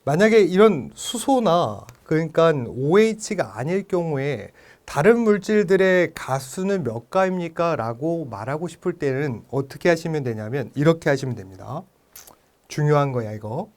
만약에 이런 수소나 그러니까 OH가 아닐 경우에 다른 물질들의 가수는 몇 가입니까? 라고 말하고 싶을 때는 어떻게 하시면 되냐면 이렇게 하시면 됩니다. 중요한 거야 이거.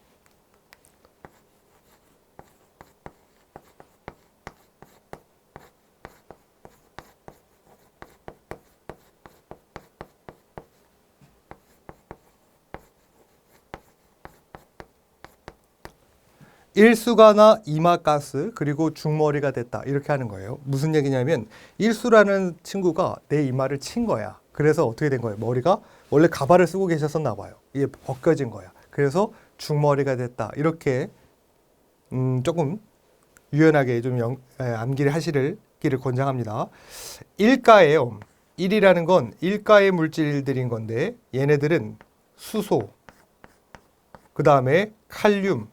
일수가나 이마가스 그리고 중머리가 됐다 이렇게 하는 거예요. 무슨 얘기냐면 일수라는 친구가 내 이마를 친 거야. 그래서 어떻게 된 거예요? 머리가 원래 가발을 쓰고 계셨었나 봐요. 이게 벗겨진 거야. 그래서 중머리가 됐다. 이렇게 조금 유연하게 좀 암기를 하시기를 권장합니다. 일가예요. 1이라는 건 일가의 물질들인 건데 얘네들은 수소, 그 다음에 칼륨,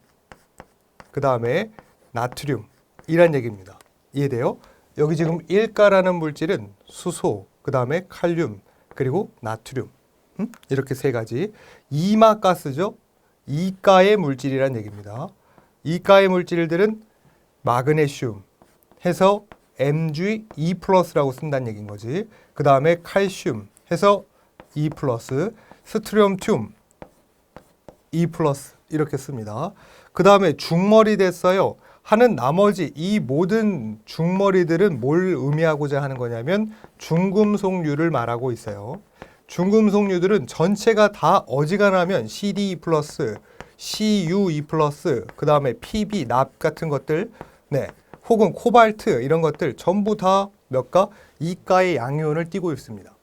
그 다음에 나트륨이란 얘기입니다. 이해돼요? 여기 지금 1가라는 물질은 수소, 그 다음에 칼륨, 그리고 나트륨 이렇게 세 가지. 이마가스죠? 2가의 물질이란 얘기입니다. 2가의 물질들은 마그네슘 해서 Mg2+라고 쓴다는 얘기인 거지. 그 다음에 칼슘 해서 E+, 스트론튬 E+ 이렇게 씁니다. 그 다음에 중머리 됐어요 하는 나머지 이 모든 중머리들은 뭘 의미하고자 하는 거냐면 중금속류를 말하고 있어요. 중금속류들은 전체가 다 어지간하면 CD+, CuE+, 그 다음에 Pb, 납 같은 것들, 네, 혹은 코발트 이런 것들 전부 다 몇 가? 2가의 양이온을 띠고 있습니다.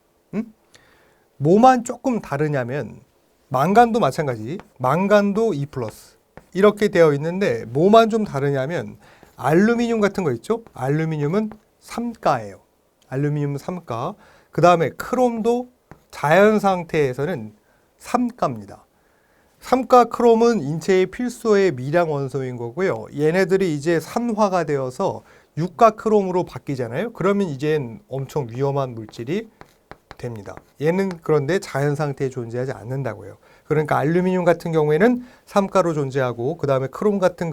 뭐만 조금 다르냐면 망간도 마찬가지. 망간도 E+. 이렇게 되어 있는데 뭐만 좀 다르냐면 알루미늄 같은 거 있죠? 알루미늄은 3가예요. 알루미늄은 3가. 그 다음에 크롬도 자연 상태에서는 3가입니다. 3가 크롬은 인체의 필수의 미량 원소인 거고요. 얘네들이 이제 산화가 되어서 6가 크롬으로 바뀌잖아요. 그러면 이젠 엄청 위험한 물질이 됩니다. 얘는 그런데 자연 상태에 존재하지 않는다고요. 그러니까 알루미늄 같은 경우에는 3가로 존재하고 그 다음에 크롬 같은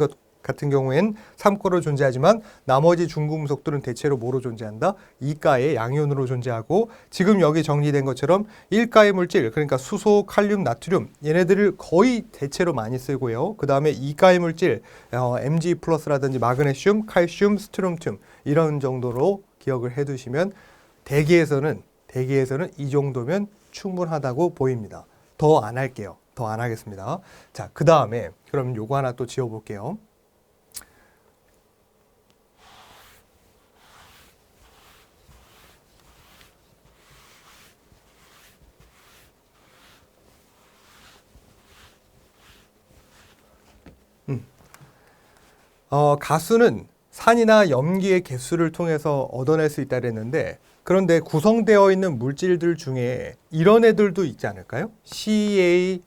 경우에는 3가로 존재하지만 나머지 중금속들은 대체로 뭐로 존재한다? 2가의 양이온으로 존재하고 지금 여기 정리된 것처럼 1가의 물질 그러니까 수소, 칼륨, 나트륨 얘네들을 거의 대체로 많이 쓰고요. 그 다음에 2가의 물질 Mg+라든지 마그네슘, 칼슘, 스트론튬 이런 정도로 기억을 해두시면 대기에서는 이 정도면 충분하다고 보입니다. 더 안 할게요. 더 안 하겠습니다. 자, 그 다음에 그럼 요거 하나 또 지워볼게요. 가수는 산이나 염기의 개수를 통해서 얻어낼 수 있다 그랬는데, 그런데 구성되어 있는 물질들 중에 이런 애들도 있지 않을까요? CA,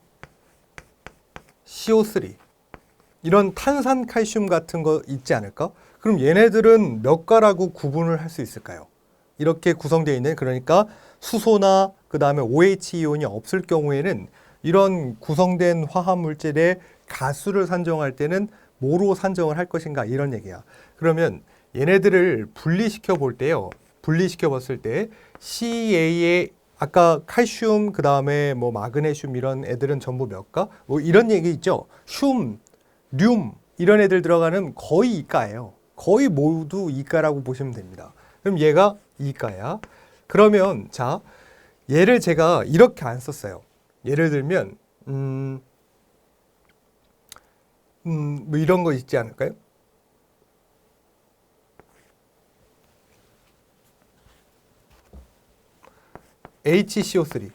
CO3 이런 탄산 칼슘 같은 거 있지 않을까? 그럼 얘네들은 몇 가라고 구분을 할 수 있을까요? 이렇게 구성되어 있는, 그러니까 수소나 그 다음에 OH 이온이 없을 경우에는 이런 구성된 화합 물질의 가수를 산정할 때는 뭐로 산정을 할 것인가, 이런 얘기야. 그러면 얘네들을 분리시켜 볼 때요. 분리시켜 봤을 때 CA의 아까 칼슘, 그 다음에 뭐 마그네슘 이런 애들은 전부 몇 가? 뭐 이런 얘기 있죠. 슘, 륨 이런 애들 들어가는 거의 이가예요. 거의 모두 이가라고 보시면 됩니다. 그럼 얘가 이가야. 그러면 자, 얘를 제가 이렇게 안 썼어요. 예를 들면 뭐 이런 거 있지 않을까요? HCO3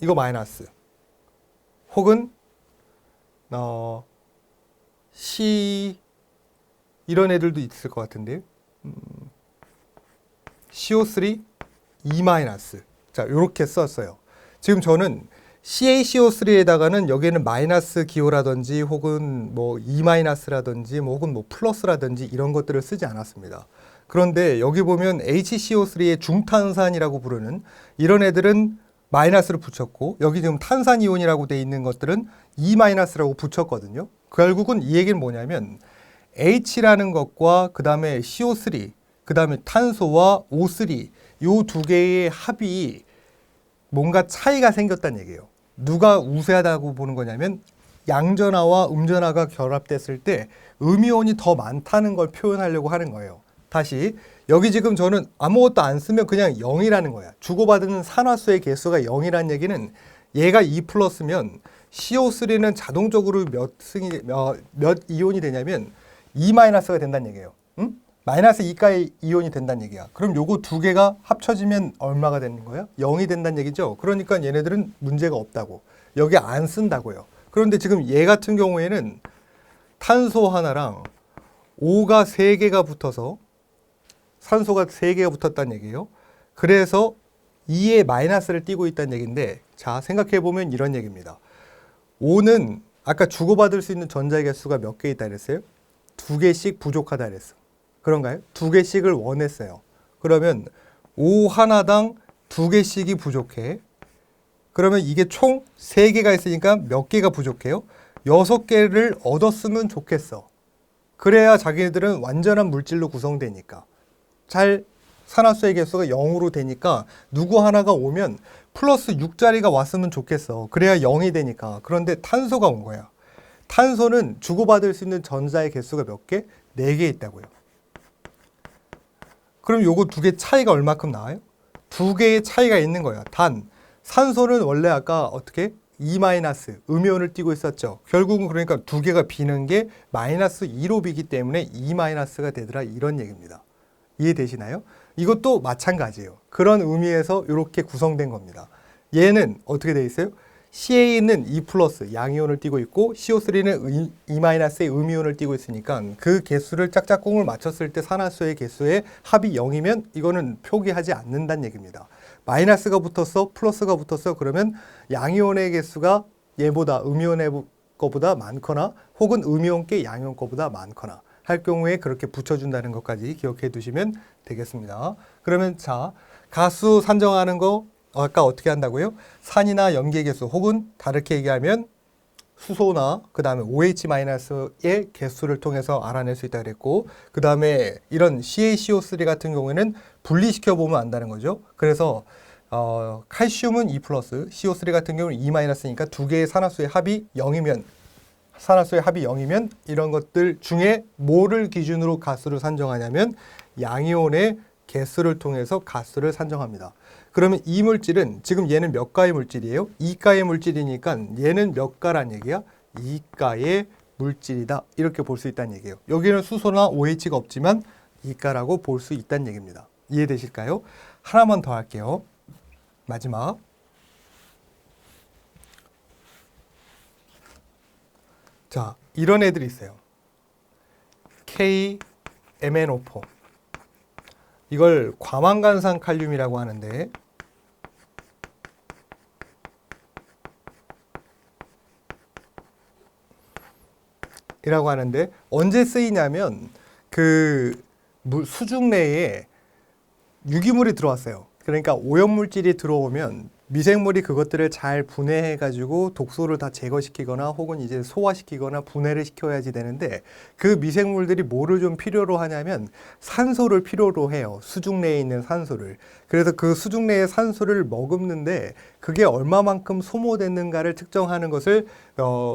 이거 마이너스, 혹은 C 이런 애들도 있을 것 같은데 CO3 E 마이너스. 자, 요렇게 썼어요. 지금 저는 CaCO3에다가는 여기에는 마이너스 기호라든지 혹은 뭐 E 마이너스라든지 뭐 혹은 뭐 플러스라든지 이런 것들을 쓰지 않았습니다. 그런데 여기 보면 HCO3의 중탄산이라고 부르는 이런 애들은 마이너스를 붙였고, 여기 지금 탄산이온이라고 돼 있는 것들은 E 마이너스라고 붙였거든요. 결국은 이 얘기는 뭐냐면 H라는 것과 그 다음에 CO3, 그 다음에 탄소와 O3 요 두 개의 합이 뭔가 차이가 생겼다는 얘기예요. 누가 우세하다고 보는 거냐면 양전하와 음전하가 결합됐을 때 음이온이 더 많다는 걸 표현하려고 하는 거예요. 다시 여기 지금 저는 아무것도 안 쓰면 그냥 0이라는 거야. 주고받는 산화수의 개수가 0이라는 얘기는 얘가 2 플러스면 CO3는 자동적으로 몇 이온이 되냐면 2 마이너스가 된다는 얘기예요. 응? 마이너스 2가의 이온이 된다는 얘기야. 그럼 요거 두 개가 합쳐지면 얼마가 되는 거야? 0이 된다는 얘기죠. 그러니까 얘네들은 문제가 없다고. 여기 안 쓴다고요. 그런데 지금 얘 같은 경우에는 탄소 하나랑 O가 3개가 붙어서 산소가 3개가 붙었다는 얘기예요. 그래서 2에 마이너스를 띄고 있다는 얘기인데, 자, 생각해 보면 이런 얘기입니다. O는 아까 주고받을 수 있는 전자의 개수가 몇 개 있다 그랬어요? 2개씩 부족하다 그랬어. 그런가요? 2개씩을 원했어요. 그러면 O 하나당 2개씩이 부족해. 그러면 이게 총 3개가 있으니까 몇 개가 부족해요? 6개를 얻었으면 좋겠어. 그래야 자기네들은 완전한 물질로 구성되니까. 잘 산화수의 개수가 0으로 되니까 누구 하나가 오면 플러스 6자리가 왔으면 좋겠어. 그래야 0이 되니까. 그런데 탄소가 온 거야. 탄소는 주고받을 수 있는 전자의 개수가 몇 개? 4개 있다고요. 그럼 요거 두 개 차이가 얼마큼 나와요? 2개의 차이가 있는 거야. 단 산소는 원래 아까 어떻게? E 마이너스 음이온을 띄고 있었죠. 결국은 그러니까 두 개가 비는 게 마이너스 2로 비기 때문에 E 마이너스가 되더라, 이런 얘기입니다. 이해되시나요? 이것도 마찬가지예요. 그런 의미에서 이렇게 구성된 겁니다. 얘는 어떻게 돼 있어요? CA는 E 플러스 양이온을 띄고 있고 CO3는 E 마이너스의 음이온을 띄고 있으니까 그 개수를 짝짝꿍을 맞췄을 때 산화수의 개수의 합이 0이면 이거는 표기하지 않는다는 얘기입니다. 마이너스가 붙었어, 플러스가 붙었어, 그러면 양이온의 개수가 얘보다 음이온의 거보다 많거나 혹은 음이온께 양이온 거보다 많거나 할 경우에 그렇게 붙여준다는 것까지 기억해 두시면 되겠습니다. 그러면 자, 가수 산정하는 거 아까 어떻게 한다고요? 산이나 염기의 개수 혹은 다르게 얘기하면 수소나 그 다음에 OH-의 개수를 통해서 알아낼 수 있다 그랬고, 그 다음에 이런 CaCO3 같은 경우에는 분리시켜 보면 안다는 거죠. 그래서 칼슘은 E 플러스, CO3 같은 경우는 E 마이너스니까 두 개의 산화수의 합이 0이면 이런 것들 중에 뭐를 기준으로 가수를 산정하냐면 양이온의 개수를 통해서 가수를 산정합니다. 그러면 이 물질은 지금 얘는 몇 가의 물질이에요? 2가의 물질이니까 얘는 몇 가란 얘기야? 2가의 물질이다. 이렇게 볼 수 있다는 얘기예요. 여기는 수소나 OH가 없지만 2가라고 볼 수 있다는 얘기입니다. 이해되실까요? 하나만 더 할게요. 마지막. 자, 이런 애들이 있어요. KMnO4. 이걸 과망간산 칼륨이라고 하는데 언제 쓰이냐면 그 수중 내에 유기물이 들어왔어요. 그러니까 오염물질이 들어오면 미생물이 그것들을 잘 분해해 가지고 독소를 다 제거시키거나 혹은 이제 소화시키거나 분해를 시켜야지 되는데 그 미생물들이 뭐를 좀 필요로 하냐면 산소를 필요로 해요. 수중 내에 있는 산소를. 그래서 그 수중 내의 산소를 머금는데 그게 얼마만큼 소모됐는가를 측정하는 것을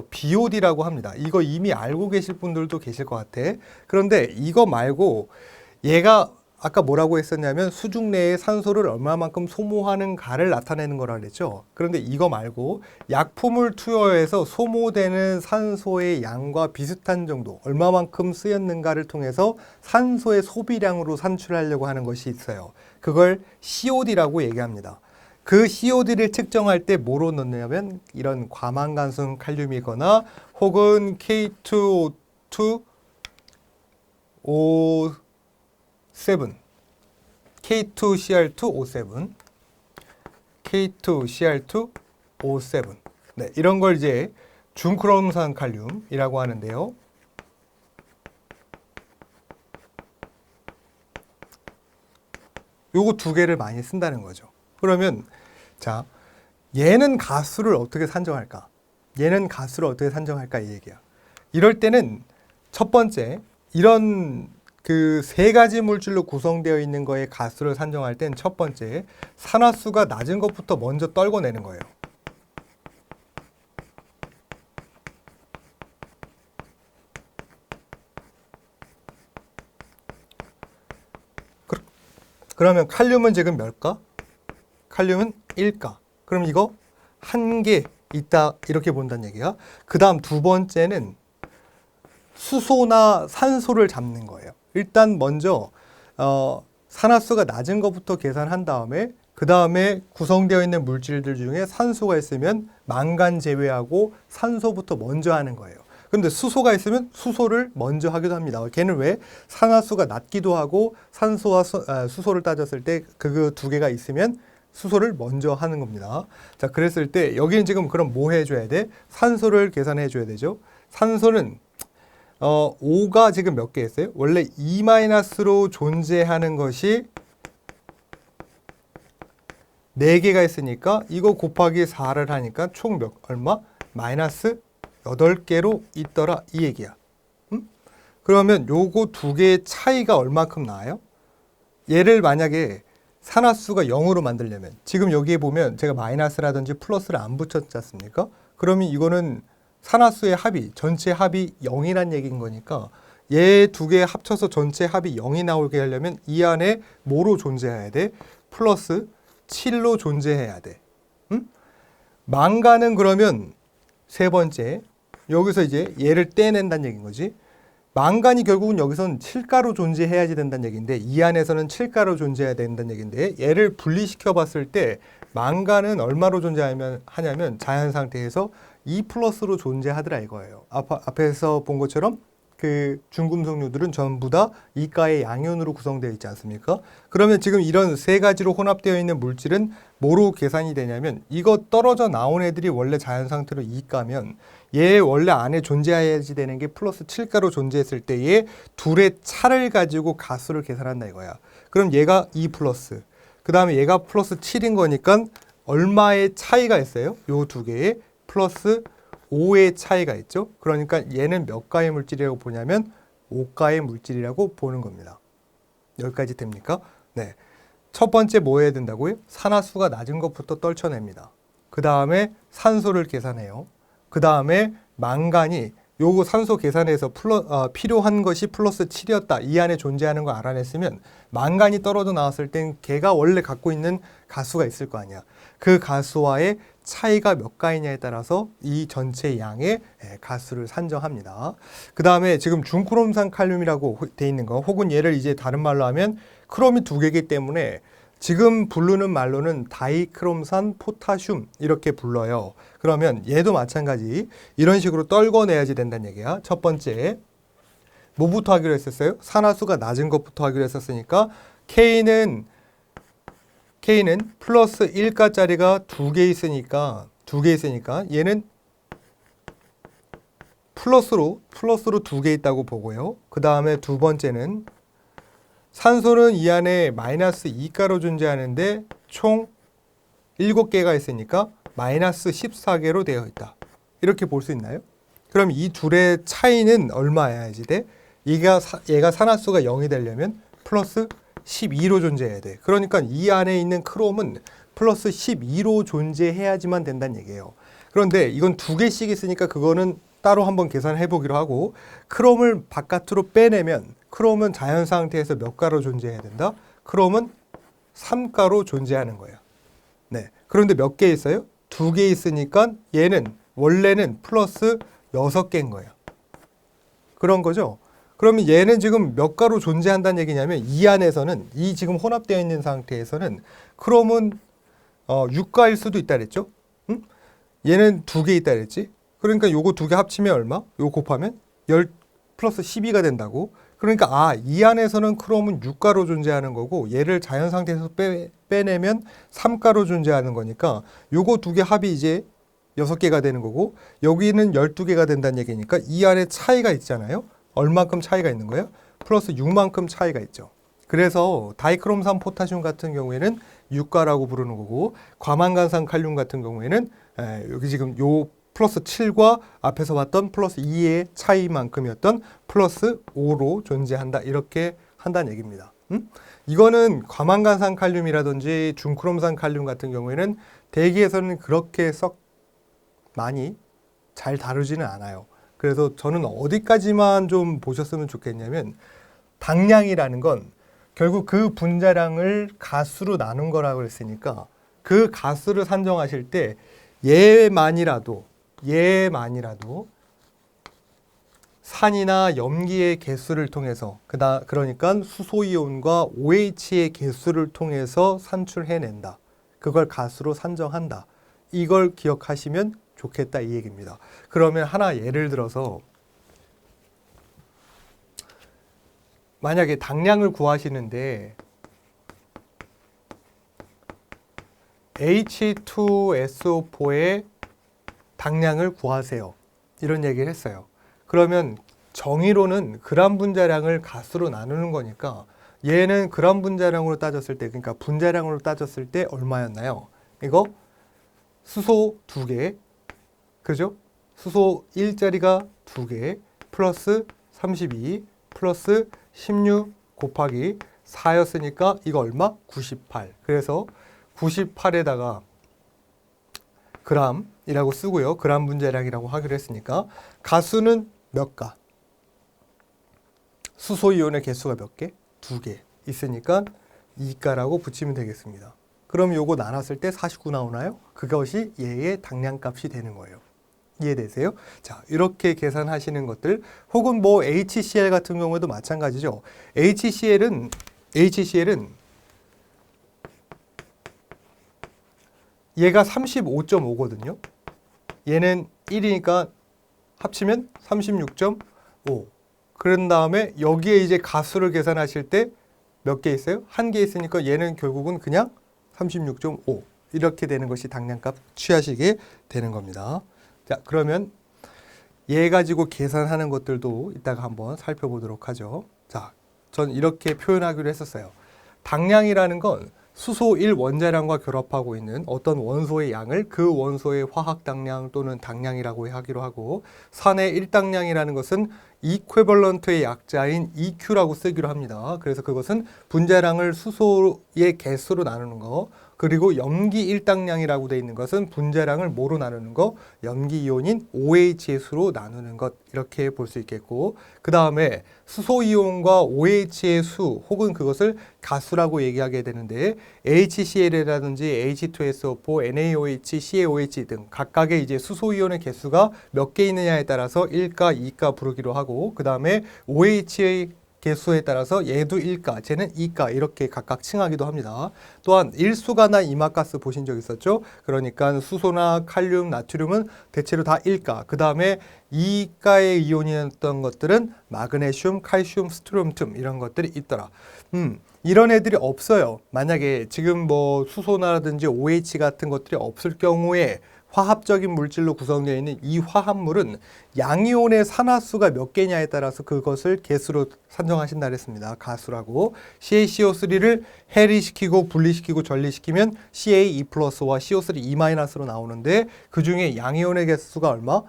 BOD라고 합니다. 이거 이미 알고 계실 분들도 계실 것 같아. 그런데 이거 말고 얘가 아까 뭐라고 했었냐면 수중 내의 산소를 얼마만큼 소모하는가를 나타내는 거라 그랬죠. 그런데 이거 말고 약품을 투여해서 소모되는 산소의 양과 비슷한 정도, 얼마만큼 쓰였는가를 통해서 산소의 소비량으로 산출하려고 하는 것이 있어요. 그걸 COD라고 얘기합니다. 그 COD를 측정할 때 뭐로 넣냐면 이런 과망간순 칼륨이거나 혹은 K2O2 O7 K2CR2O7 K2CR2O7 네, 이런 걸 이제 중크롬산 칼륨이라고 하는데요. 요거 두 개를 많이 쓴다는 거죠. 그러면 자, 얘는 가수를 어떻게 산정할까? 얘는 가수를 어떻게 산정할까 이 얘기야. 이럴 때는 첫 번째 이런 그 세 가지 물질로 구성되어 있는 거의 가수를 산정할 땐 첫 번째 산화수가 낮은 것부터 먼저 떨궈내는 거예요. 그러면 칼륨은 지금 몇 가? 칼륨은 1가. 그럼 이거 한 개 있다 이렇게 본다는 얘기야. 그 다음 두 번째는 수소나 산소를 잡는 거예요. 일단 먼저 산화수가 낮은 것부터 계산한 다음에 그 다음에 구성되어 있는 물질들 중에 산소가 있으면 망간 제외하고 산소부터 먼저 하는 거예요. 근데 수소가 있으면 수소를 먼저 하기도 합니다. 걔는 왜? 산화수가 낮기도 하고 산소와 수소를 따졌을 때 그 두 개가 있으면 수소를 먼저 하는 겁니다. 자, 그랬을 때 여기는 지금 그럼 뭐 해줘야 돼? 산소를 계산해 줘야 되죠. 산소는 5가 지금 몇 개 있어요? 원래 2-로 존재하는 것이 4개가 있으니까 이거 곱하기 4를 하니까 총 얼마? 마이너스 8개로 있더라 이 얘기야. 그러면 요거 두 개의 차이가 얼마큼 나요? 얘를 만약에 산화수가 0으로 만들려면 지금 여기에 보면 제가 마이너스라든지 플러스를 안 붙였지 않습니까? 그러면 이거는 산화수의 합이 전체 합이 0이란 얘기인 거니까 얘 두 개 합쳐서 전체 합이 0이 나오게 하려면 이 안에 뭐로 존재해야 돼? 플러스 7로 존재해야 돼. 망간은 그러면 세 번째 여기서 이제 얘를 떼낸다는 얘기인 거지. 망간이 결국은 여기서는 7가로 존재해야지 된다는 얘기인데 이 안에서는 7가로 존재해야 된다는 얘기인데 얘를 분리시켜 봤을 때 망간은 얼마로 존재하냐면 자연 상태에서 2+로 존재하더라 이거예요. 앞에서 본 것처럼 그 중금속류들은 전부 다 이가의 양이온으로 구성되어 있지 않습니까? 그러면 지금 이런 세 가지로 혼합되어 있는 물질은 뭐로 계산이 되냐면 이거 떨어져 나온 애들이 원래 자연 상태로 이가면 얘 원래 안에 존재해야지 되는 게 플러스 7가로 존재했을 때의 둘의 차를 가지고 가수를 계산한다 이거야. 그럼 얘가 2+, 그 다음에 얘가 플러스 7인 거니까 얼마의 차이가 있어요? 요 두 개의 플러스 5의 차이가 있죠. 그러니까 얘는 몇 가의 물질이라고 보냐면 5가의 물질이라고 보는 겁니다. 여기까지 됩니까? 네. 첫 번째 뭐 해야 된다고요? 산화수가 낮은 것부터 떨쳐냅니다. 그 다음에 산소를 계산해요. 그 다음에 망간이 요거 산소 계산해서 필요한 것이 플러스 7이었다. 이 안에 존재하는 걸 알아냈으면 망간이 떨어져 나왔을 땐 걔가 원래 갖고 있는 가수가 있을 거 아니야. 그 가수와의 차이가 몇 가이냐에 따라서 이 전체 양의 가수를 산정합니다. 그 다음에 지금 중크롬산 칼륨이라고 돼 있는 거, 혹은 얘를 이제 다른 말로 하면 크롬이 두 개이기 때문에 지금 부르는 말로는 다이크롬산 포타슘 이렇게 불러요. 그러면 얘도 마찬가지 이런 식으로 떨궈내야지 된다는 얘기야. 첫 번째, 뭐부터 하기로 했었어요? 산화수가 낮은 것부터 하기로 했었으니까 K는 플러스 1가짜리가 두 개 있으니까 얘는 플러스로 두 개 있다고 보고요. 그 다음에 두 번째는 산소는 이 안에 마이너스 2가로 존재하는데 총 7개가 있으니까 마이너스 14개로 되어 있다. 이렇게 볼 수 있나요? 그럼 이 둘의 차이는 얼마여야지 돼? 얘가 산화수가 0이 되려면 플러스 12로 존재해야 돼. 그러니까 이 안에 있는 크롬은 플러스 12로 존재해야지만 된다는 얘기예요. 그런데 이건 두 개씩 있으니까 그거는 따로 한번 계산해 보기로 하고, 크롬을 바깥으로 빼내면 크롬은 자연 상태에서 몇 가로 존재해야 된다? 크롬은 3가로 존재하는 거예요. 네. 그런데 몇 개 있어요? 두 개 있으니까 얘는 원래는 플러스 6개인 거예요. 그런 거죠. 그러면 얘는 지금 몇 가로 존재한다는 얘기냐면 이 안에서는, 이 지금 혼합되어 있는 상태에서는 크롬은 6가일 수도 있다 그랬죠? 응? 얘는 두 개 있다 그랬지? 그러니까 요거 두 개 합치면 얼마? 요거 곱하면 10 플러스 12가 된다고. 그러니까 이 안에서는 크롬은 6가로 존재하는 거고 얘를 자연 상태에서 빼내면 3가로 존재하는 거니까 요거 두 개 합이 이제 6개가 되는 거고, 여기는 12개가 된다는 얘기니까 이 안에 차이가 있잖아요. 얼만큼 차이가 있는 거예요? 플러스 6만큼 차이가 있죠. 그래서 다이크롬산 포타슘 같은 경우에는 6가라고 부르는 거고, 과망간산 칼륨 같은 경우에는 여기 지금 요 플러스 7과 앞에서 봤던 플러스 2의 차이만큼이었던 플러스 5로 존재한다. 이렇게 한다는 얘기입니다. 이거는 과망간산 칼륨이라든지 중크롬산 칼륨 같은 경우에는 대기에서는 그렇게 썩 많이 잘 다루지는 않아요. 그래서 저는 어디까지만 좀 보셨으면 좋겠냐면, 당량이라는 건 결국 그 분자량을 가수로 나눈 거라고 했으니까 그 가수를 산정하실 때 얘만이라도 산이나 염기의 개수를 통해서, 그러니까 수소이온과 OH의 개수를 통해서 산출해낸다. 그걸 가수로 산정한다. 이걸 기억하시면 좋겠다 이 얘기입니다. 그러면 하나 예를 들어서 만약에 당량을 구하시는데 H2SO4의 당량을 구하세요. 이런 얘기를 했어요. 그러면 정의로는 그람 분자량을 가수로 나누는 거니까 얘는 그람 분자량으로 따졌을 때, 그러니까 분자량으로 따졌을 때 얼마였나요? 이거 수소 2개, 그죠? 수소 1짜리가 2개 플러스 32 플러스 16 곱하기 4였으니까 이거 얼마? 98. 그래서 98에다가 g이라고 쓰고요. 그람 분자량이라고 하기로 했으니까 가수는 몇 가? 수소이온의 개수가 몇 개? 2개 있으니까 2가라고 붙이면 되겠습니다. 그럼 요거 나눴을 때 49 나오나요? 그것이 얘의 당량값이 되는 거예요. 이해되세요? 자, 이렇게 계산하시는 것들, 혹은 뭐 HCl 같은 경우에도 마찬가지죠. HCl은 얘가 35.5거든요. 얘는 1이니까 합치면 36.5. 그런 다음에 여기에 이제 가수를 계산하실 때 몇 개 있어요? 한 개 있으니까 얘는 결국은 그냥 36.5. 이렇게 되는 것이 당량값 취하시게 되는 겁니다. 자, 그러면 얘 가지고 계산하는 것들도 이따가 한번 살펴보도록 하죠. 자, 전 이렇게 표현하기로 했었어요. 당량이라는 건 수소 1원자량과 결합하고 있는 어떤 원소의 양을 그 원소의 화학당량 또는 당량이라고 하기로 하고, 산의 1당량이라는 것은 이퀴벌런트의 약자인 EQ라고 쓰기로 합니다. 그래서 그것은 분자량을 수소의 개수로 나누는 거, 그리고 염기 일당량이라고 되어 있는 것은 분자량을 뭐로 나누는 거? 염기 이온인 OH의 수로 나누는 것 이렇게 볼 수 있겠고 그 다음에 수소 이온과 OH의 수 혹은 그것을 가수라고 얘기하게 되는데 HCl이라든지 H2SO4, NaOH, CaOH 등 각각의 이제 수소 이온의 개수가 몇 개 있느냐에 따라서 1가, 2가 부르기로 하고 그 다음에 OH의 개수에 따라서 얘도 1가, 쟤는 2가 이렇게 각각 칭하기도 합니다. 또한 일수가나 이마가스 보신 적 있었죠? 그러니까 수소나 칼륨, 나트륨은 대체로 다 1가. 그 다음에 2가의 이온이었던 것들은 마그네슘, 칼슘, 스트론튬 이런 것들이 있더라. 이런 애들이 없어요. 만약에 지금 뭐 수소나라든지 OH 같은 것들이 없을 경우에 화합적인 물질로 구성되어 있는 이 화합물은 양이온의 산화수가 몇 개냐에 따라서 그것을 개수로 산정하신다 그랬습니다. 가수라고. CaCO3를 해리시키고 분리시키고 전리시키면 CaE+와 CO3 E-로 나오는데 그 중에 양이온의 개수가 얼마?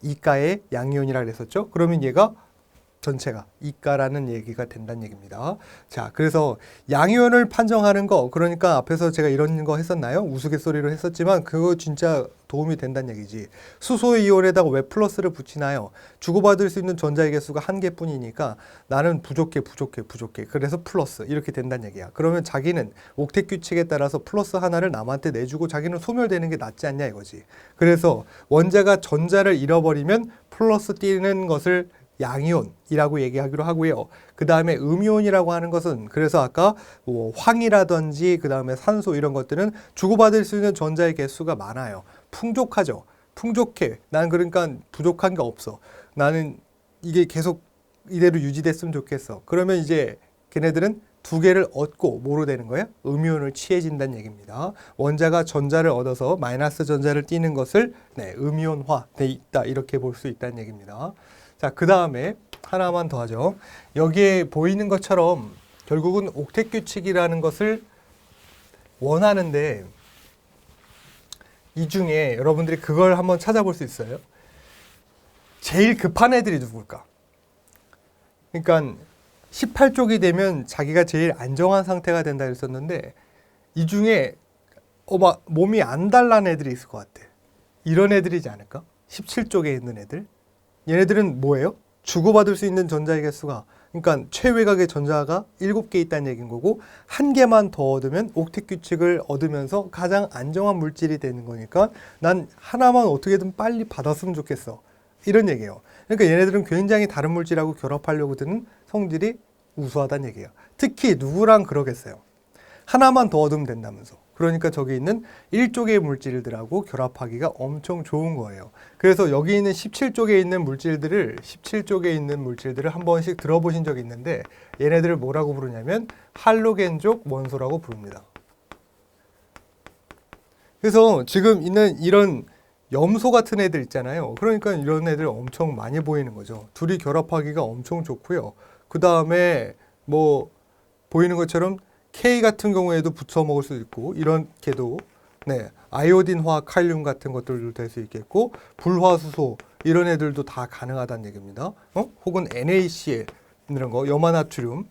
2가의 양이온이라 그랬었죠. 그러면 얘가 전체가 이가라는 얘기가 된다는 얘기입니다. 자, 그래서 양이온을 판정하는 거, 그러니까 앞에서 제가 이런 거 했었나요? 우스갯소리로 했었지만 그거 진짜 도움이 된다는 얘기지. 수소 이온에다가 왜 플러스를 붙이나요? 주고받을 수 있는 전자의 개수가 한 개뿐이니까 나는 부족해. 그래서 플러스 이렇게 된다는 얘기야. 그러면 자기는 옥텟 규칙에 따라서 플러스 하나를 남한테 내주고 자기는 소멸되는 게 낫지 않냐 이거지. 그래서 원자가 전자를 잃어버리면 플러스 띄는 것을 양이온이라고 얘기하기로 하고요. 그 다음에 음이온이라고 하는 것은 그래서 아까 뭐 황이라든지 그 다음에 산소 이런 것들은 주고받을 수 있는 전자의 개수가 많아요. 풍족하죠. 풍족해. 난 그러니까 부족한 게 없어. 나는 이게 계속 이대로 유지됐으면 좋겠어. 그러면 이제 걔네들은 두 개를 얻고 뭐로 되는 거야? 음이온을 취해진다는 얘기입니다. 원자가 전자를 얻어서 마이너스 전자를 띠는 것을 음이온화 돼 있다 이렇게 볼 수 있다는 얘기입니다. 자, 그 다음에 하나만 더 하죠. 여기에 보이는 것처럼 결국은 옥텟 규칙이라는 것을 원하는데 이 중에 여러분들이 그걸 한번 찾아볼 수 있어요. 제일 급한 애들이 누굴까? 그러니까 18쪽이 되면 자기가 제일 안정한 상태가 된다 그랬었는데 이 중에 막 몸이 안 달라는 애들이 있을 것 같아. 이런 애들이지 않을까? 17쪽에 있는 애들. 얘네들은 뭐예요? 주고받을 수 있는 전자의 개수가 그러니까 최외곽의 전자가 7개 있다는 얘기인 거고 한 개만 더 얻으면 옥텟 규칙을 얻으면서 가장 안정한 물질이 되는 거니까 난 하나만 어떻게든 빨리 받았으면 좋겠어. 이런 얘기예요. 그러니까 얘네들은 굉장히 다른 물질하고 결합하려고 드는 성질이 우수하다는 얘기예요. 특히 누구랑 그러겠어요. 하나만 더 얻으면 된다면서. 그러니까 저기 있는 1쪽의 물질들하고 결합하기가 엄청 좋은 거예요. 그래서 여기 있는 17쪽에 있는 물질들을 한 번씩 들어보신 적이 있는데 얘네들을 뭐라고 부르냐면 할로겐족 원소라고 부릅니다. 그래서 지금 있는 이런 염소 같은 애들 있잖아요. 그러니까 이런 애들 엄청 많이 보이는 거죠. 둘이 결합하기가 엄청 좋고요. 그 다음에 뭐 보이는 것처럼 K 같은 경우에도 붙여 먹을 수 있고 이렇게도 아이오딘화 칼륨 같은 것들도 될 수 있겠고 불화수소 이런 애들도 다 가능하다는 얘기입니다. 혹은 NaCl 이런 거 염화나트륨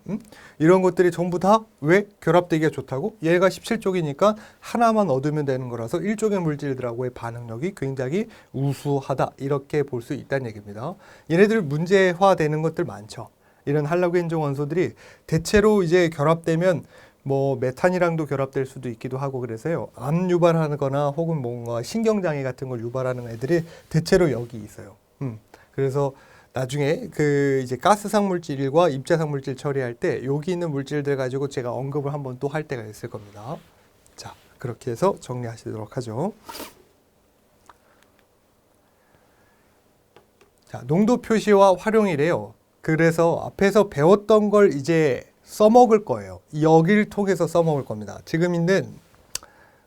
이런 것들이 전부 다 왜 결합되기가 좋다고? 얘가 17쪽이니까 하나만 얻으면 되는 거라서 1쪽의 물질들하고의 반응력이 굉장히 우수하다 이렇게 볼 수 있다는 얘기입니다. 얘네들 문제화되는 것들 많죠. 이런 할로겐종 원소들이 대체로 이제 결합되면 뭐 메탄이랑도 결합될 수도 있기도 하고 그래서요. 암 유발하거나 혹은 뭔가 신경장애 같은 걸 유발하는 애들이 대체로 여기 있어요. 그래서 나중에 그 이제 가스상 물질과 입자상 물질 처리할 때 여기 있는 물질들 가지고 제가 언급을 한번 또 할 때가 있을 겁니다. 자, 그렇게 해서 정리하시도록 하죠. 자, 농도 표시와 활용이래요. 그래서 앞에서 배웠던 걸 이제 써먹을 거예요. 여기를 통해서 써먹을 겁니다. 지금 있는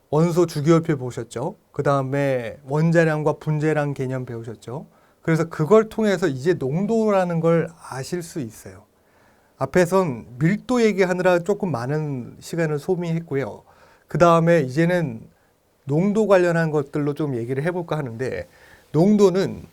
원소 주기율표 보셨죠? 그 다음에 원자량과 분자량 개념 배우셨죠? 그래서 그걸 통해서 이제 농도라는 걸 아실 수 있어요. 앞에선 밀도 얘기하느라 조금 많은 시간을 소비했고요. 그 다음에 이제는 농도 관련한 것들로 좀 얘기를 해볼까 하는데 농도는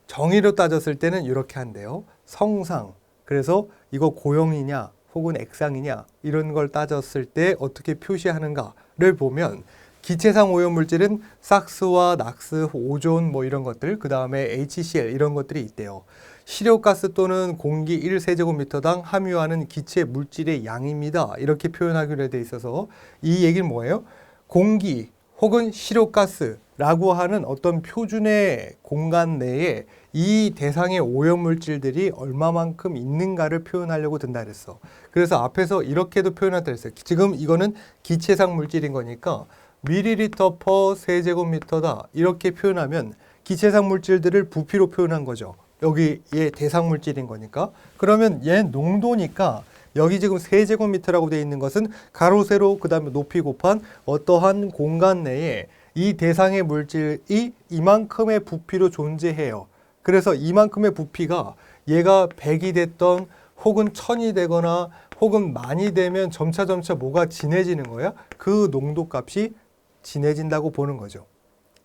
정의로 따졌을 때는 이렇게 한대요. 성상. 그래서 이거 고형이냐 혹은 액상이냐 이런 걸 따졌을 때 어떻게 표시하는가를 보면 기체상 오염물질은 삭스와 낙스, 오존 뭐 이런 것들, 그 다음에 HCl 이런 것들이 있대요. 시료가스 또는 공기 1세제곱미터당 함유하는 기체 물질의 양입니다. 이렇게 표현하기로 돼 있어서 이 얘기는 뭐예요? 공기 혹은 시료가스라고 하는 어떤 표준의 공간 내에 이 대상의 오염물질들이 얼마만큼 있는가를 표현하려고 든다 그랬어. 그래서 앞에서 이렇게도 표현한다 그랬어요. 지금 이거는 기체상 물질인 거니까 밀리리터 퍼 세제곱미터다 이렇게 표현하면 기체상 물질들을 부피로 표현한 거죠. 여기 얘 대상 물질인 거니까. 그러면 얘 농도니까 여기 지금 세제곱미터라고 되어 있는 것은 가로 세로 그 다음에 높이 곱한 어떠한 공간 내에 이 대상의 물질이 이만큼의 부피로 존재해요. 그래서 이만큼의 부피가 얘가 100이 됐던 혹은 1000이 되거나 혹은 만이 되면 점차 뭐가 진해지는 거야? 그 농도 값이 진해진다고 보는 거죠.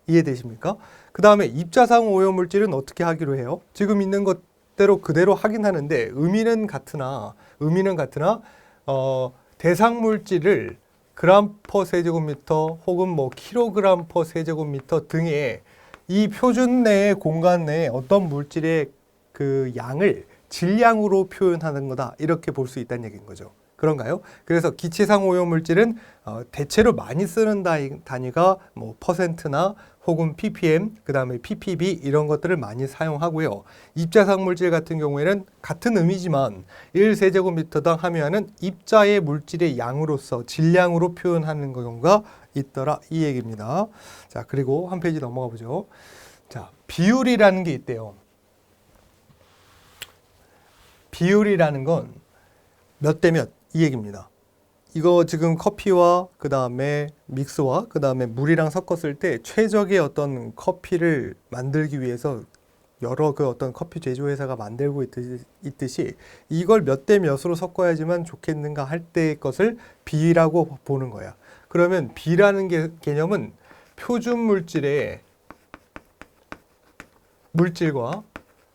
이해되십니까? 그 다음에 입자상 오염물질은 어떻게 하기로 해요? 지금 있는 것대로 그대로 하긴 하는데 의미는 같으나 대상 물질을 그램 퍼 세제곱미터 혹은 뭐 킬로그램 퍼 세제곱미터 등의 이 표준 내의 공간 내에 어떤 물질의 그 양을 질량으로 표현하는 거다 이렇게 볼 수 있다는 얘기인 거죠. 그런가요? 그래서 기체상 오염물질은 대체로 많이 쓰는 단위가 뭐 퍼센트나 혹은 ppm, 그 다음에 ppb 이런 것들을 많이 사용하고요. 입자상 물질 같은 경우에는 같은 의미지만 1세제곱미터당 함유하는 입자의 물질의 양으로서 질량으로 표현하는 경우가 있더라 이 얘기입니다. 자, 그리고 한 페이지 넘어가 보죠. 자, 비율이라는 게 있대요. 비율이라는 건 몇 대 몇 이 얘기입니다. 이거 지금 커피와 그 다음에 믹스와 그 다음에 물이랑 섞었을 때 최적의 어떤 커피를 만들기 위해서 여러 그 어떤 커피 제조회사가 만들고 있듯이 이걸 몇 대 몇으로 섞어야지만 좋겠는가 할 때의 것을 비라고 보는 거야. 그러면 비라는 개념은 표준 물질의 물질과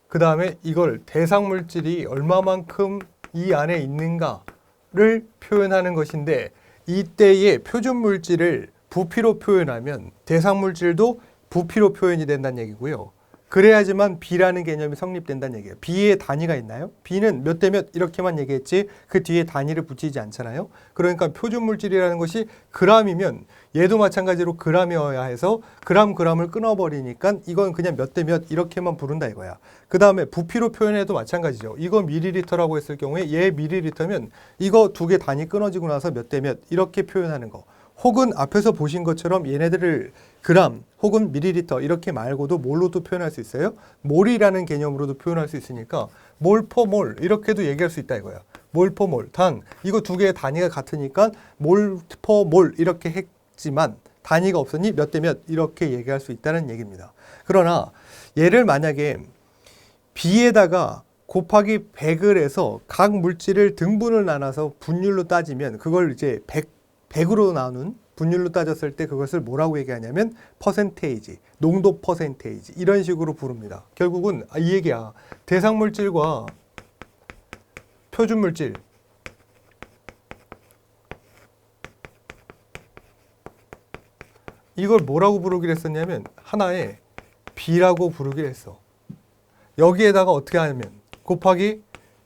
그 다음에 이걸 대상 물질이 얼마만큼 이 안에 있는가를 표현하는 것인데 이때의 표준 물질을 부피로 표현하면 대상 물질도 부피로 표현이 된다는 얘기고요. 그래야지만 B라는 개념이 성립된다는 얘기예요. B의 단위가 있나요? B는 몇 대 몇 이렇게만 얘기했지 그 뒤에 단위를 붙이지 않잖아요. 그러니까 표준 물질이라는 것이 그람이면 얘도 마찬가지로 그람이어야 해서 그람을 끊어버리니까 이건 그냥 몇 대 몇 이렇게만 부른다 이거야. 그 다음에 부피로 표현해도 마찬가지죠. 이거 밀리리터라고 했을 경우에 얘 밀리리터면 이거 두 개 단위 끊어지고 나서 몇 대 몇 이렇게 표현하는 거. 혹은 앞에서 보신 것처럼 얘네들을 그람 혹은 밀리리터 이렇게 말고도 몰로도 표현할 수 있어요. 몰이라는 개념으로도 표현할 수 있으니까 몰 퍼 몰 이렇게도 얘기할 수 있다 이거야. 몰 퍼 몰. 단 이거 두 개의 단위가 같으니까 몰 퍼 몰 이렇게 했지만 단위가 없으니 몇 대 몇 이렇게 얘기할 수 있다는 얘기입니다. 그러나 얘를 만약에 B에다가 곱하기 100을 해서 각 물질을 등분을 나눠서 분율로 따지면 그걸 이제 100으로 나눈 분율로 따졌을 때 그것을 뭐라고 얘기하냐면 퍼센테이지, 농도 퍼센테이지 이런 식으로 부릅니다. 결국은 이 얘기야. 대상 물질과 표준 물질 이걸 뭐라고 부르기로 했었냐면 하나의 B라고 부르기로 했어. 여기에다가 어떻게 하냐면 곱하기